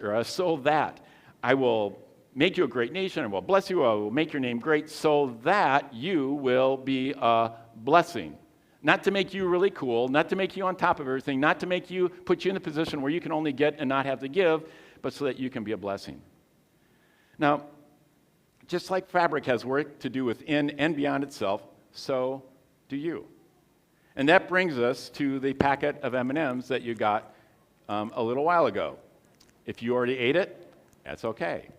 or a so that. I will make you a great nation. I will bless you. I will make your name great so that you will be a blessing. Not to make you really cool, not to make you on top of everything, not to make you, put you in the position where you can only get and not have to give, but so that you can be a blessing. Now, just like fabric has work to do within and beyond itself, so do you. And that brings us to the packet of M&Ms that you got a little while ago. If you already ate it, that's okay.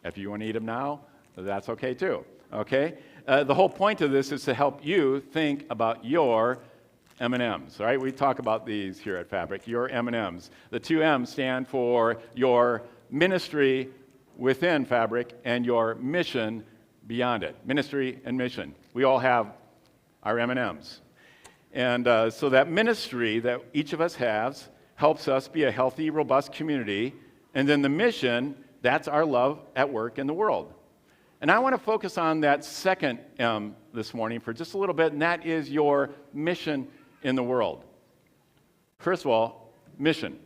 If you want to eat them now, that's okay too, okay? The whole point of this is to help you think about your M&Ms, right? We talk about these here at Fabric, your M&Ms. The two M's stand for your ministry within Fabric and your mission beyond it. Ministry and mission. We all have our M&Ms. And so that ministry that each of us has helps us be a healthy, robust community. And then the mission, that's our love at work in the world. And I want to focus on that second M this morning for just a little bit, and that is your mission in the world. First of all, mission.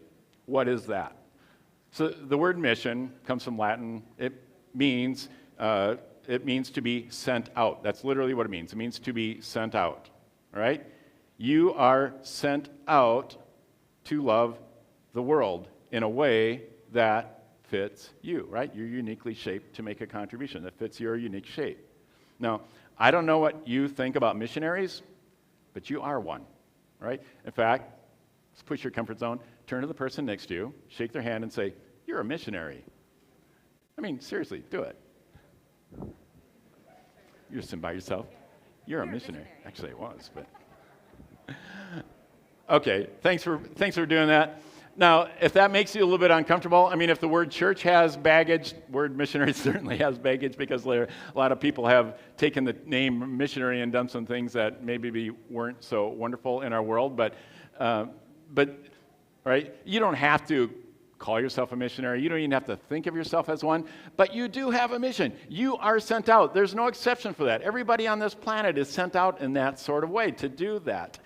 What is that? So the word mission comes from Latin. It means to be sent out. That's literally what it means. It means to be sent out. All right? You are sent out to love the world in a way that fits you, right? You're uniquely shaped to make a contribution that fits your unique shape. Now, I don't know what you think about missionaries, but you are one, right? In fact, let's push your comfort zone, turn to the person next to you, shake their hand and say, you're a missionary. I mean, seriously, do it. You're sitting by yourself. You're a missionary. Actually, I was, but. Okay, thanks for doing that. Now, if that makes you a little bit uncomfortable, I mean, if the word church has baggage, word missionary certainly has baggage because a lot of people have taken the name missionary and done some things that maybe weren't so wonderful in our world. But right, you don't have to call yourself a missionary. You don't even have to think of yourself as one. But you do have a mission. You are sent out. There's no exception for that. Everybody on this planet is sent out in that sort of way to do that.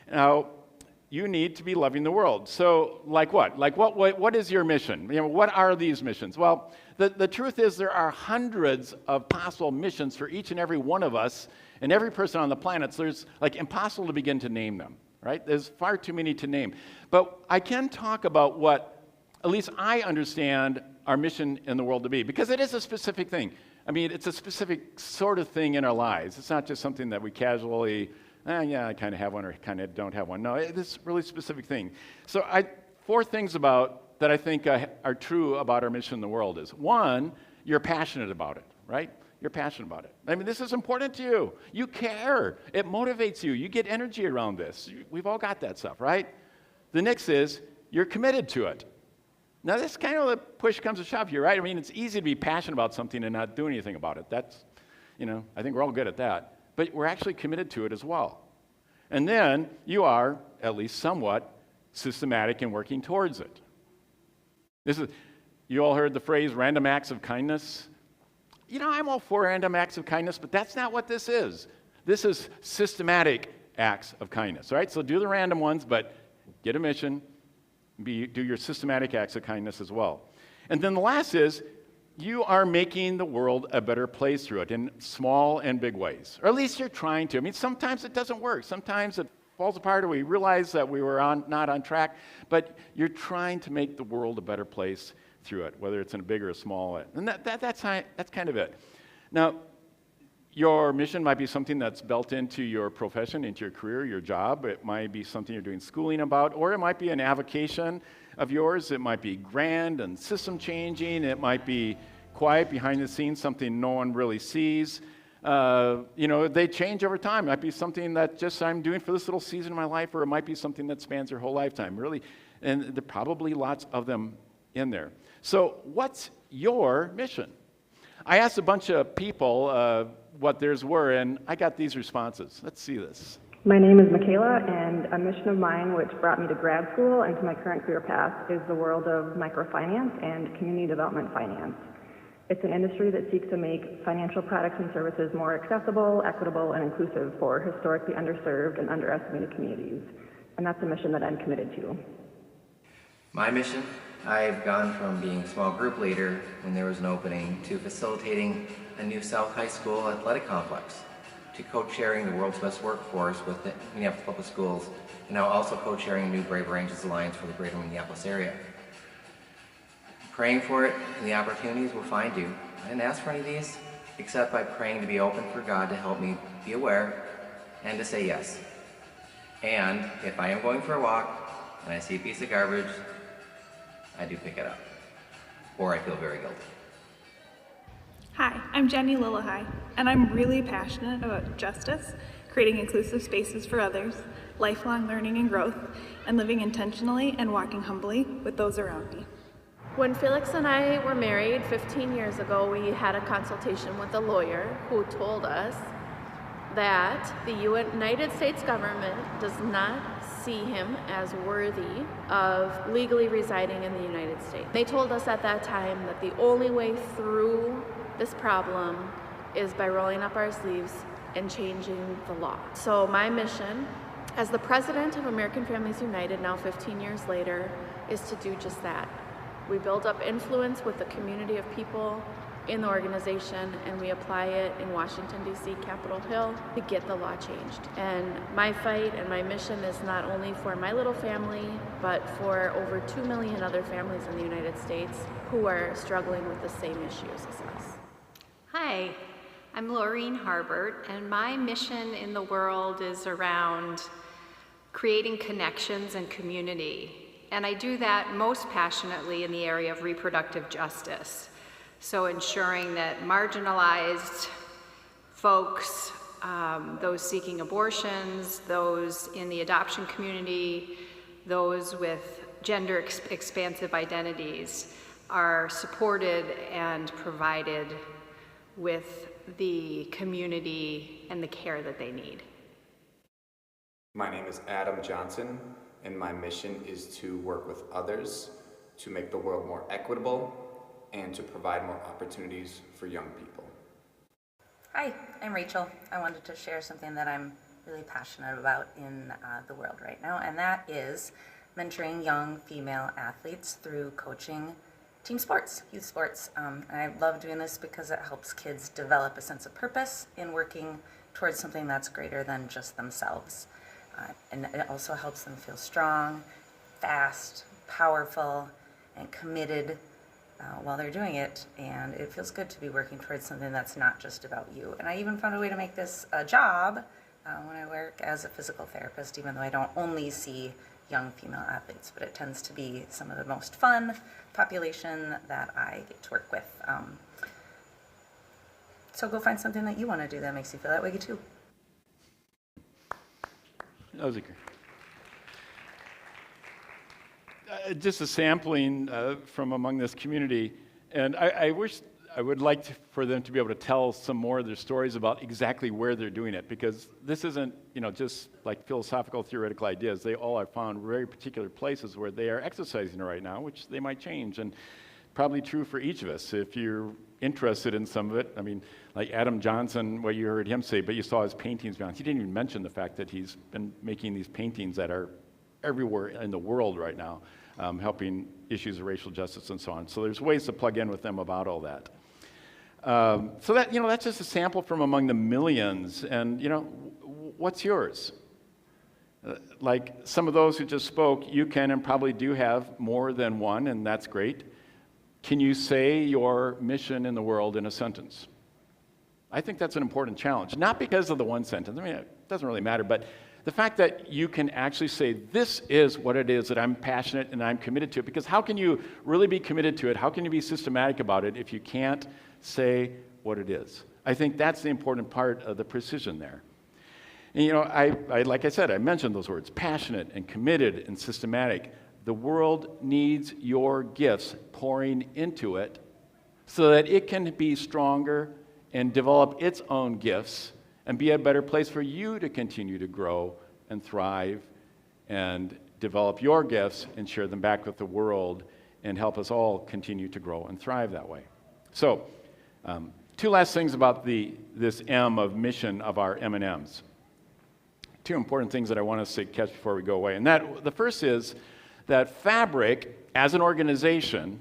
Now, you need to be loving the world. So, like what? Like what is your mission? You know, what are these missions? Well, the truth is there are hundreds of possible missions for each and every one of us and every person on the planet. So there's like impossible to begin to name them, right? There's far too many to name. But I can talk about what, at least I understand our mission in the world to be, because it is a specific thing. I mean, it's a specific sort of thing in our lives. It's not just something that we casually, yeah, I kind of have one or kind of don't have one. No, it's a really specific thing. So four things about that I think are true about our mission in the world is, one, you're passionate about it, right? You're passionate about it. I mean, this is important to you. You care. It motivates you. You get energy around this. We've all got that stuff, right? The next is you're committed to it. Now, this kind of a push comes to shove here, right? I mean, it's easy to be passionate about something and not do anything about it. That's, I think we're all good at that. But we're actually committed to it as well. And then you are, at least somewhat, systematic in working towards it. You all heard the phrase random acts of kindness? I'm all for random acts of kindness, but that's not what this is. This is systematic acts of kindness, right? So do the random ones, but get a mission, do your systematic acts of kindness as well. And then the last is, you are making the world a better place through it in small and big ways. Or at least you're trying to. I mean, sometimes it doesn't work. Sometimes it falls apart or we realize that we were not on track. But you're trying to make the world a better place through it, whether it's in a big or a small way. And that's kind of it. Now, your mission might be something that's built into your profession, into your career, your job. It might be something you're doing schooling about, or it might be an avocation of yours. It might be grand and system changing. It might be quiet behind the scenes, something no one really sees. They change over time. It might be something that just I'm doing for this little season of my life, or it might be something that spans your whole lifetime, really. And there are probably lots of them in there. So what's your mission? I asked a bunch of people what theirs were, and I got these responses. Let's see this. My name is Michaela, and a mission of mine which brought me to grad school and to my current career path is the world of microfinance and community development finance. It's an industry that seeks to make financial products and services more accessible, equitable, and inclusive for historically underserved and underestimated communities. And that's a mission that I'm committed to. My mission? I've gone from being a small group leader when there was an opening to facilitating a new South High School athletic complex, to co-chairing the world's best workforce with the Minneapolis Public Schools, and now also co-chairing a new Braver Angels Alliance for the greater Minneapolis area. Praying for it, and the opportunities will find you. I didn't ask for any of these, except by praying to be open for God to help me be aware and to say yes. And if I am going for a walk and I see a piece of garbage, I do pick it up, or I feel very guilty. Hi, I'm Jenny Lillahai, and I'm really passionate about justice, creating inclusive spaces for others, lifelong learning and growth, and living intentionally and walking humbly with those around me. When Felix and I were married 15 years ago, we had a consultation with a lawyer who told us that the United States government does not see him as worthy of legally residing in the United States. They told us at that time that the only way through this problem is by rolling up our sleeves and changing the law. So my mission as the president of American Families United, now 15 years later, is to do just that. We build up influence with the community of people in the organization, and we apply it in Washington, D.C., Capitol Hill, to get the law changed. And my fight and my mission is not only for my little family, but for over 2 million other families in the United States who are struggling with the same issues as us. Hi, I'm Laureen Harbert, and my mission in the world is around creating connections and community. And I do that most passionately in the area of reproductive justice. So ensuring that marginalized folks, those seeking abortions, those in the adoption community, those with gender expansive identities are supported and provided with the community and the care that they need. My name is Adam Johnson, and my mission is to work with others to make the world more equitable and to provide more opportunities for young people. Hi, I'm Rachel. I wanted to share something that I'm really passionate about in the world right now, and that is mentoring young female athletes through coaching team sports, youth sports. And I love doing this because it helps kids develop a sense of purpose in working towards something that's greater than just themselves. And it also helps them feel strong, fast, powerful, and committed while they're doing it. And it feels good to be working towards something that's not just about you. And I even found a way to make this a job when I work as a physical therapist, even though I don't only see young female athletes, but it tends to be some of the most fun population that I get to work with. So go find something that you want to do that makes you feel that way too. That was just a sampling from among this community, and I wish I would like for them to be able to tell some more of their stories about exactly where they're doing it, because this isn't just like philosophical theoretical ideas. They all have found very particular places where they are exercising right now, which they might change, and probably true for each of us if you're interested in some of it. I mean, like Adam Johnson, what you heard him say, but you saw his paintings behind. He didn't even mention the fact that he's been making these paintings that are everywhere in the world right now, helping issues of racial justice and so on. So there's ways to plug in with them about all that. So that, that's just a sample from among the millions. And, what's yours? Like some of those who just spoke, you can and probably do have more than one, and that's great. Can you say your mission in the world in a sentence? I think that's an important challenge. Not because of the one sentence. I mean, it doesn't really matter, but the fact that you can actually say, this is what it is that I'm passionate and I'm committed to it, because how can you really be committed to it? How can you be systematic about it if you can't say what it is? I think that's the important part of the precision there. And I like I said, I mentioned those words, passionate and committed and systematic. The world needs your gifts pouring into it so that it can be stronger and develop its own gifts and be a better place for you to continue to grow and thrive and develop your gifts and share them back with the world and help us all continue to grow and thrive that way. So Two last things about this M of mission of our M&Ms. Two important things that I want us to catch before we go away. And the first is that Fabric, as an organization,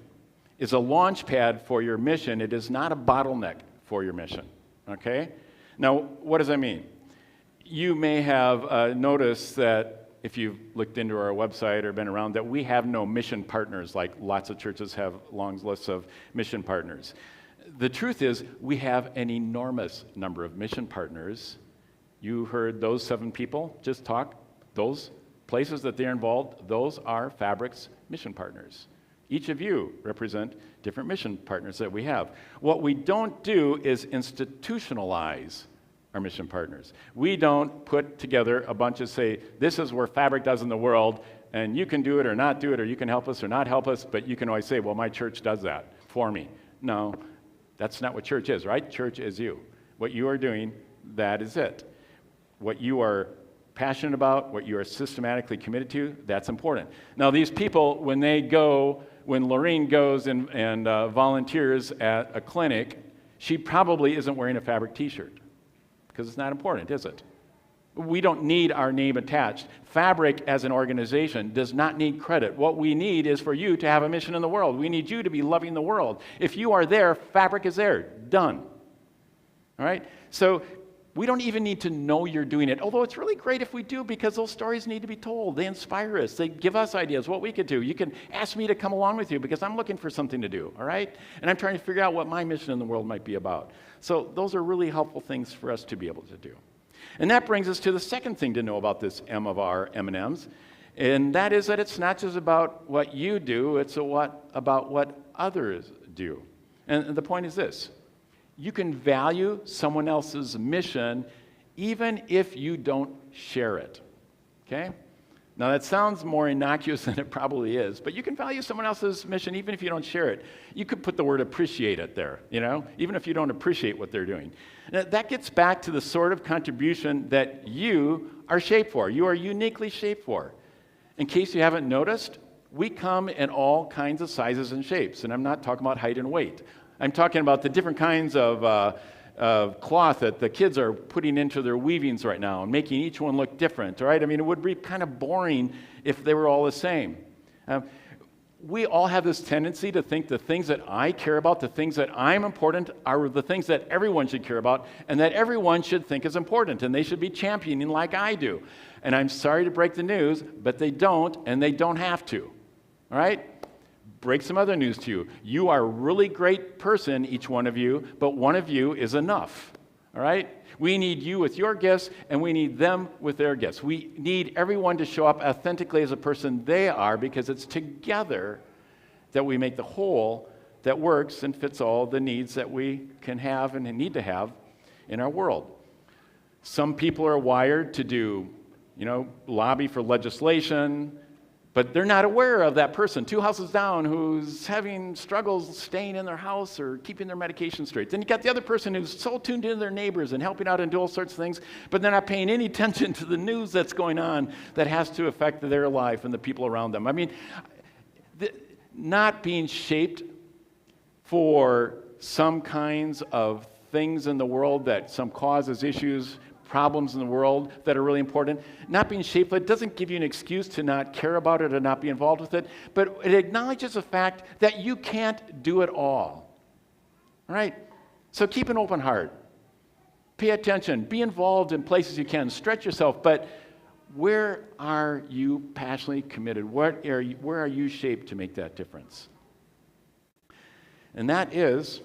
is a launch pad for your mission. It is not a bottleneck for your mission, okay? Now, what does that mean? You may have noticed that if you've looked into our website or been around, that we have no mission partners like lots of churches have long lists of mission partners. The truth is, we have an enormous number of mission partners. You heard those 7 people just talk. Those places that they're involved, those are Fabric's mission partners. Each of you represent different mission partners that we have. What we don't do is institutionalize our mission partners. We don't put together a bunch of say, this is where Fabric does in the world, and you can do it or not do it, or you can help us or not help us, but you can always say, well, my church does that for me. No, that's not what church is, right? Church is you. What you are doing, that is it. What you are passionate about, what you are systematically committed to, that's important. Now, these people, when Lorene goes and volunteers at a clinic, she probably isn't wearing a Fabric t-shirt because it's not important, is it? We don't need our name attached. Fabric as an organization does not need credit. What we need is for you to have a mission in the world. We need you to be loving the world. If you are there, Fabric is there. Done. All right? So we don't even need to know you're doing it, although it's really great if we do because those stories need to be told. They inspire us. They give us ideas what we could do. You can ask me to come along with you because I'm looking for something to do, all right? And I'm trying to figure out what my mission in the world might be about. So those are really helpful things for us to be able to do. And that brings us to the second thing to know about this M of our M&Ms, and that is that it's not just about what you do, it's about what others do. And the point is this: you can value someone else's mission even if you don't share it, okay? Now that sounds more innocuous than it probably is, but you can value someone else's mission even if you don't share it. You could put the word appreciate it there, even if you don't appreciate what they're doing. Now, that gets back to the sort of contribution that you are shaped for. You are uniquely shaped for. In case you haven't noticed, we come in all kinds of sizes and shapes, and I'm not talking about height and weight. I'm talking about the different kinds of cloth that the kids are putting into their weavings right now and making each one look different, all right? I mean, it would be kind of boring if they were all the same. We all have this tendency to think the things that I care about, the things that I'm important, are the things that everyone should care about and that everyone should think is important, and they should be championing like I do. And I'm sorry to break the news, but they don't, and they don't have to, all right? Break some other news to you. You are a really great person, each one of you, but one of you is enough, all right? We need you with your gifts, and we need them with their gifts. We need everyone to show up authentically as a person they are, because it's together that we make the whole that works and fits all the needs that we can have and need to have in our world. Some people are wired to do, lobby for legislation, but they're not aware of that person 2 houses down who's having struggles staying in their house or keeping their medication straight. Then you got the other person who's so tuned into their neighbors and helping out and do all sorts of things, but they're not paying any attention to the news that's going on that has to affect their life and the people around them. I mean, not being shaped for some kinds of things in the world that some causes, issues, problems in the world that are really important. Not being shaped, it doesn't give you an excuse to not care about it or not be involved with it, but it acknowledges the fact that you can't do it all. All right? So keep an open heart. Pay attention. Be involved in places you can. Stretch yourself, but where are you passionately committed? Where are you shaped to make that difference? And that is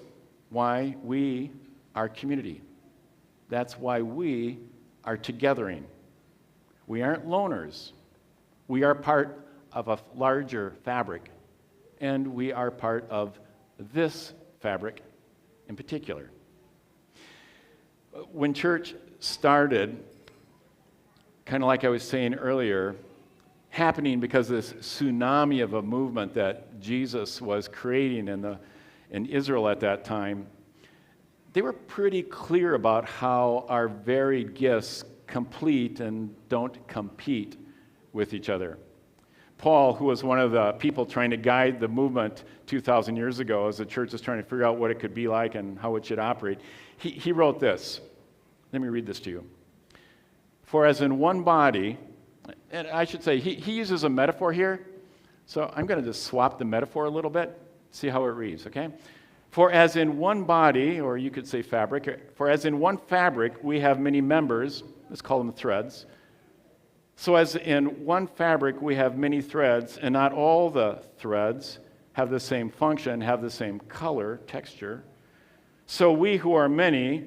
why we are community. That's why we are togethering. We aren't loners. We are part of a larger fabric, and we are part of this fabric in particular. When church started, kind of like I was saying earlier, happening because of this tsunami of a movement that Jesus was creating in Israel at that time, they were pretty clear about how our varied gifts complete and don't compete with each other. Paul, who was one of the people trying to guide the movement 2,000 years ago as the church was trying to figure out what it could be like and how it should operate, he wrote this. Let me read this to you. For as in one body, and I should say, he uses a metaphor here, so I'm going to just swap the metaphor a little bit, see how it reads, okay? For as in one body, or you could say fabric, for as in one fabric we have many members, let's call them threads. So as in one fabric we have many threads, and not all the threads have the same function, have the same color, texture. So we who are many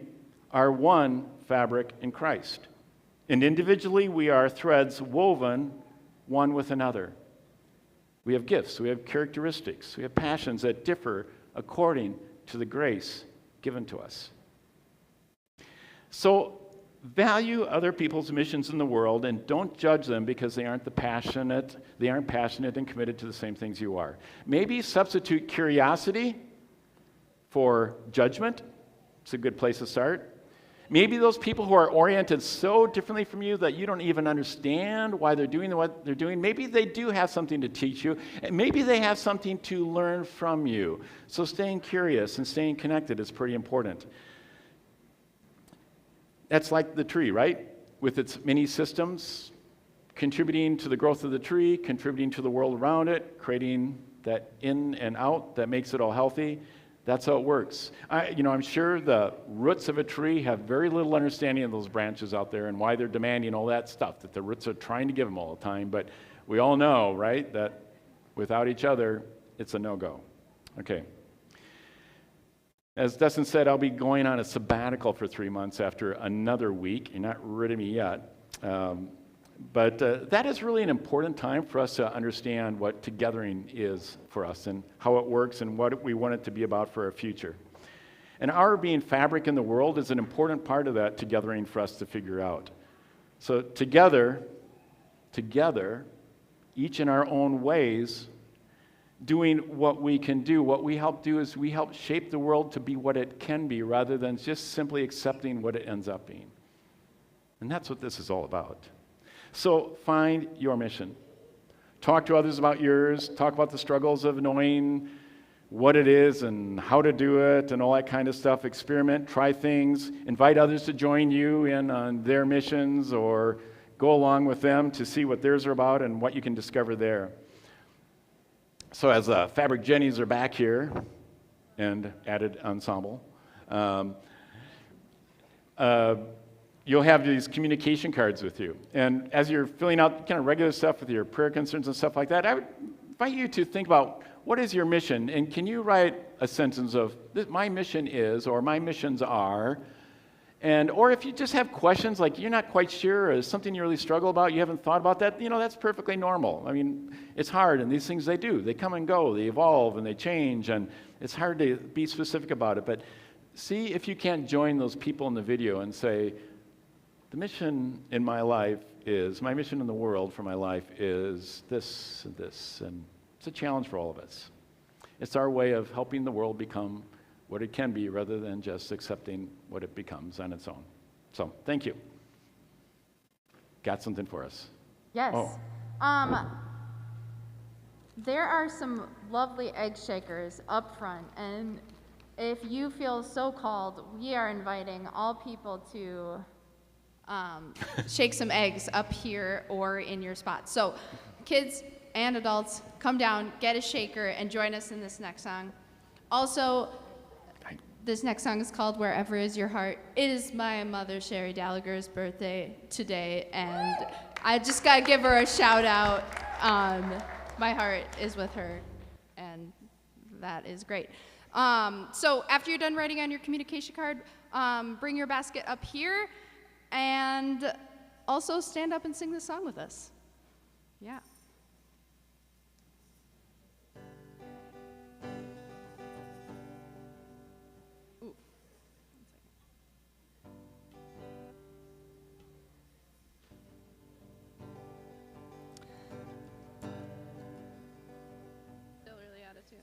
are one fabric in Christ. And individually we are threads woven one with another. We have gifts, we have characteristics, we have passions that differ according to the grace given to us. So value other people's missions in the world and don't judge them because they aren't passionate and committed to the same things you are. Maybe substitute curiosity for judgment. It's a good place to start. Maybe those people who are oriented so differently from you that you don't even understand why they're doing what they're doing, maybe they do have something to teach you, and maybe they have something to learn from you. So staying curious and staying connected is pretty important. That's like the tree, right? With its many systems, contributing to the growth of the tree, contributing to the world around it, creating that in and out that makes it all healthy. That's how it works. I'm sure the roots of a tree have very little understanding of those branches out there and why they're demanding all that stuff that the roots are trying to give them all the time. But we all know, right, that without each other, it's a no-go. Okay. As Dustin said, I'll be going on a sabbatical for 3 months after another week. You're not rid of me yet. But that is really an important time for us to understand what togethering is for us and how it works and what we want it to be about for our future. And our being fabric in the world is an important part of that togethering for us to figure out. So together, each in our own ways, doing what we can do, what we help do is we help shape the world to be what it can be rather than just simply accepting what it ends up being. And that's what this is all about. So find your mission. Talk to others about yours. Talk about the struggles of knowing what it is and how to do it and all that kind of stuff. Experiment, try things. Invite others to join you in on their missions or go along with them to see what theirs are about and what you can discover there. So as Fabric Jennies are back here and added ensemble, you'll have these communication cards with you. And as you're filling out kind of regular stuff with your prayer concerns and stuff like that, I would invite you to think about what is your mission? And can you write a sentence of, my mission is, or my missions are, or if you just have questions like you're not quite sure, or is something you really struggle about, you haven't thought about that, that's perfectly normal. I mean, it's hard, and these things they do. They come and go, they evolve, and they change, and it's hard to be specific about it. But see if you can't join those people in the video and say, the mission in my life is, my mission in the world for my life is this and this, and it's a challenge for all of us. It's our way of helping the world become what it can be rather than just accepting what it becomes on its own. So, thank you. Got something for us? Yes. Oh. There are some lovely egg shakers up front, and if you feel so called, we are inviting all people to shake some eggs up here or in your spot. So kids and adults, come down, get a shaker, and join us in this next song. Also, this next song is called Wherever Is Your Heart. It is my mother, Sherry Gallagher's birthday today, and I just got to give her a shout out. My heart is with her, and that is great. So after you're done writing on your communication card, bring your basket up here, and also stand up and sing this song with us. Yeah. Still really out of tune.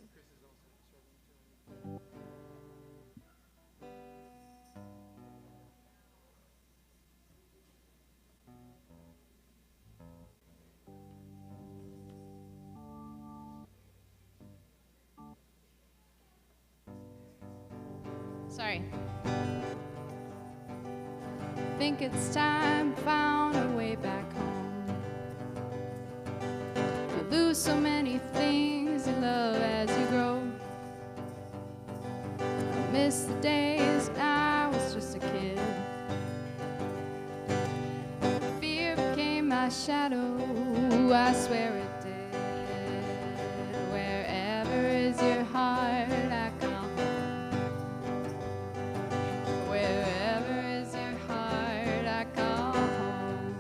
think it's time found a way back home. You lose so many things you love as you grow. I miss the days when I was just a kid. Fear became my shadow, I swear it did. Wherever is your heart, I come. Wherever is your heart, I call home.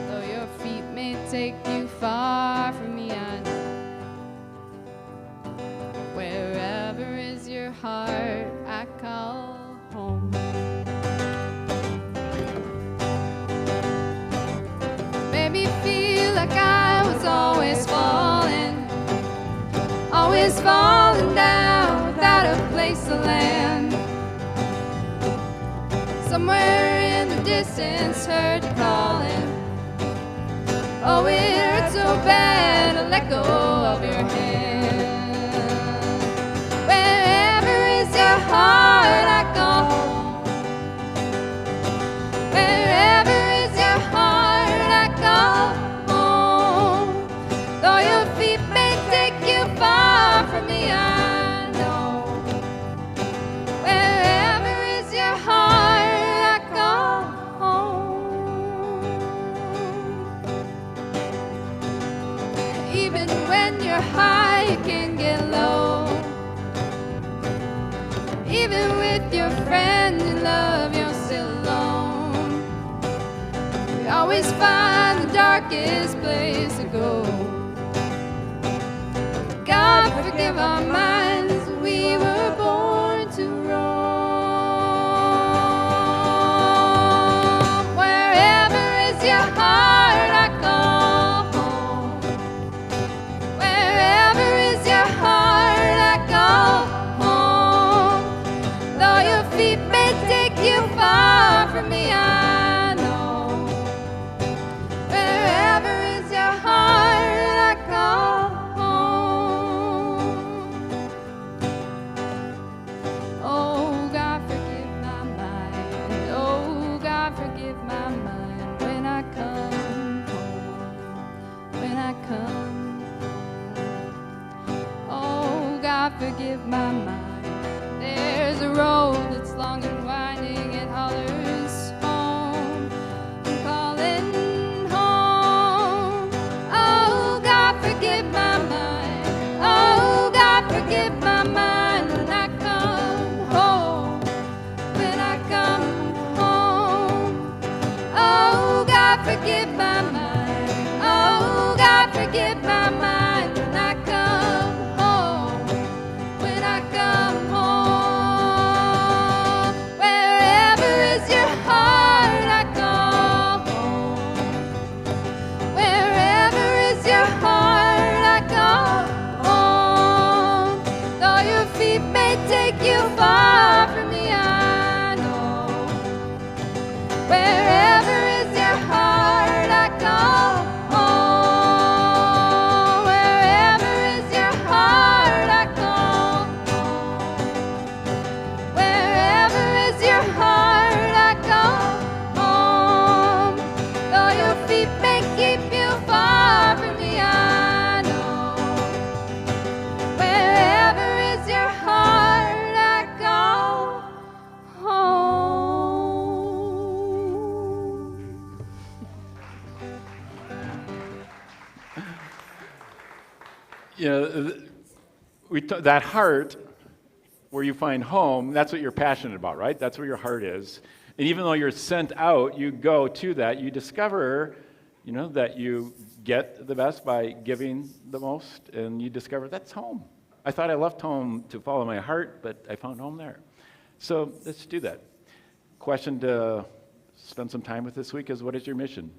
Though your feet may take you far from me, I know. Wherever is your heart, I call home. Made me feel like I was always falling down without a place to land. Somewhere in the distance, heard you calling. Oh, it hurt so bad to let go of your hand. Wherever is your heart, I go home. Wherever is your heart, I go home. Though your feet may take you far from me, I know. Wherever is your heart, I go home. Even when you're high, you can get low. Even with your friends you love, you're still alone. We always find the darkest place to go. God forgive our minds, we were born to roam. Wherever is your heart, I go home. Wherever is your heart, I go home. Though your feet may take you far from me, I know. Wherever is your heart, I go home. Oh, God, forgive my mind. Oh, God, forgive my mind when I come home. When I come home. Oh, God, forgive my mind. There's a road that's long and winding, it hollers home. I'm calling home. Oh, God, forgive my mind. Oh, God, forgive my mind when I come home. When I come home. Oh, God, forgive my mind. Oh, God, forgive my mind when I come home. When I come home. Wherever is your heart, I go home. Wherever is your heart, I go home. Though your feet may take you far from me, I know. Wherever is your heart, I go home. Wherever is your heart, I go home. Wherever is your heart, I go home. Though your feet may keep you far from me, I know. Wherever is your heart, I go home. You know, that heart where you find home, that's what you're passionate about, right? That's where your heart is. And even though you're sent out, you go to that, you discover, you know, that you get the best by giving the most, and you discover that's home. I thought I left home to follow my heart, but I found home there. So let's do that. Question to spend some time with this week is, what is your mission?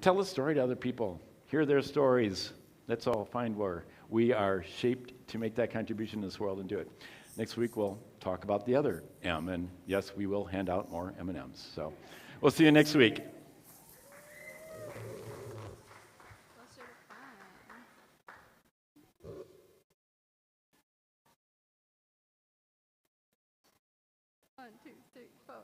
Tell a story to other people. Hear their stories. Let's all find where we are shaped to make that contribution in this world and do it. Next week, we'll talk about the other M, and yes, we will hand out more M&Ms. So we'll see you next week. One, two, three, four.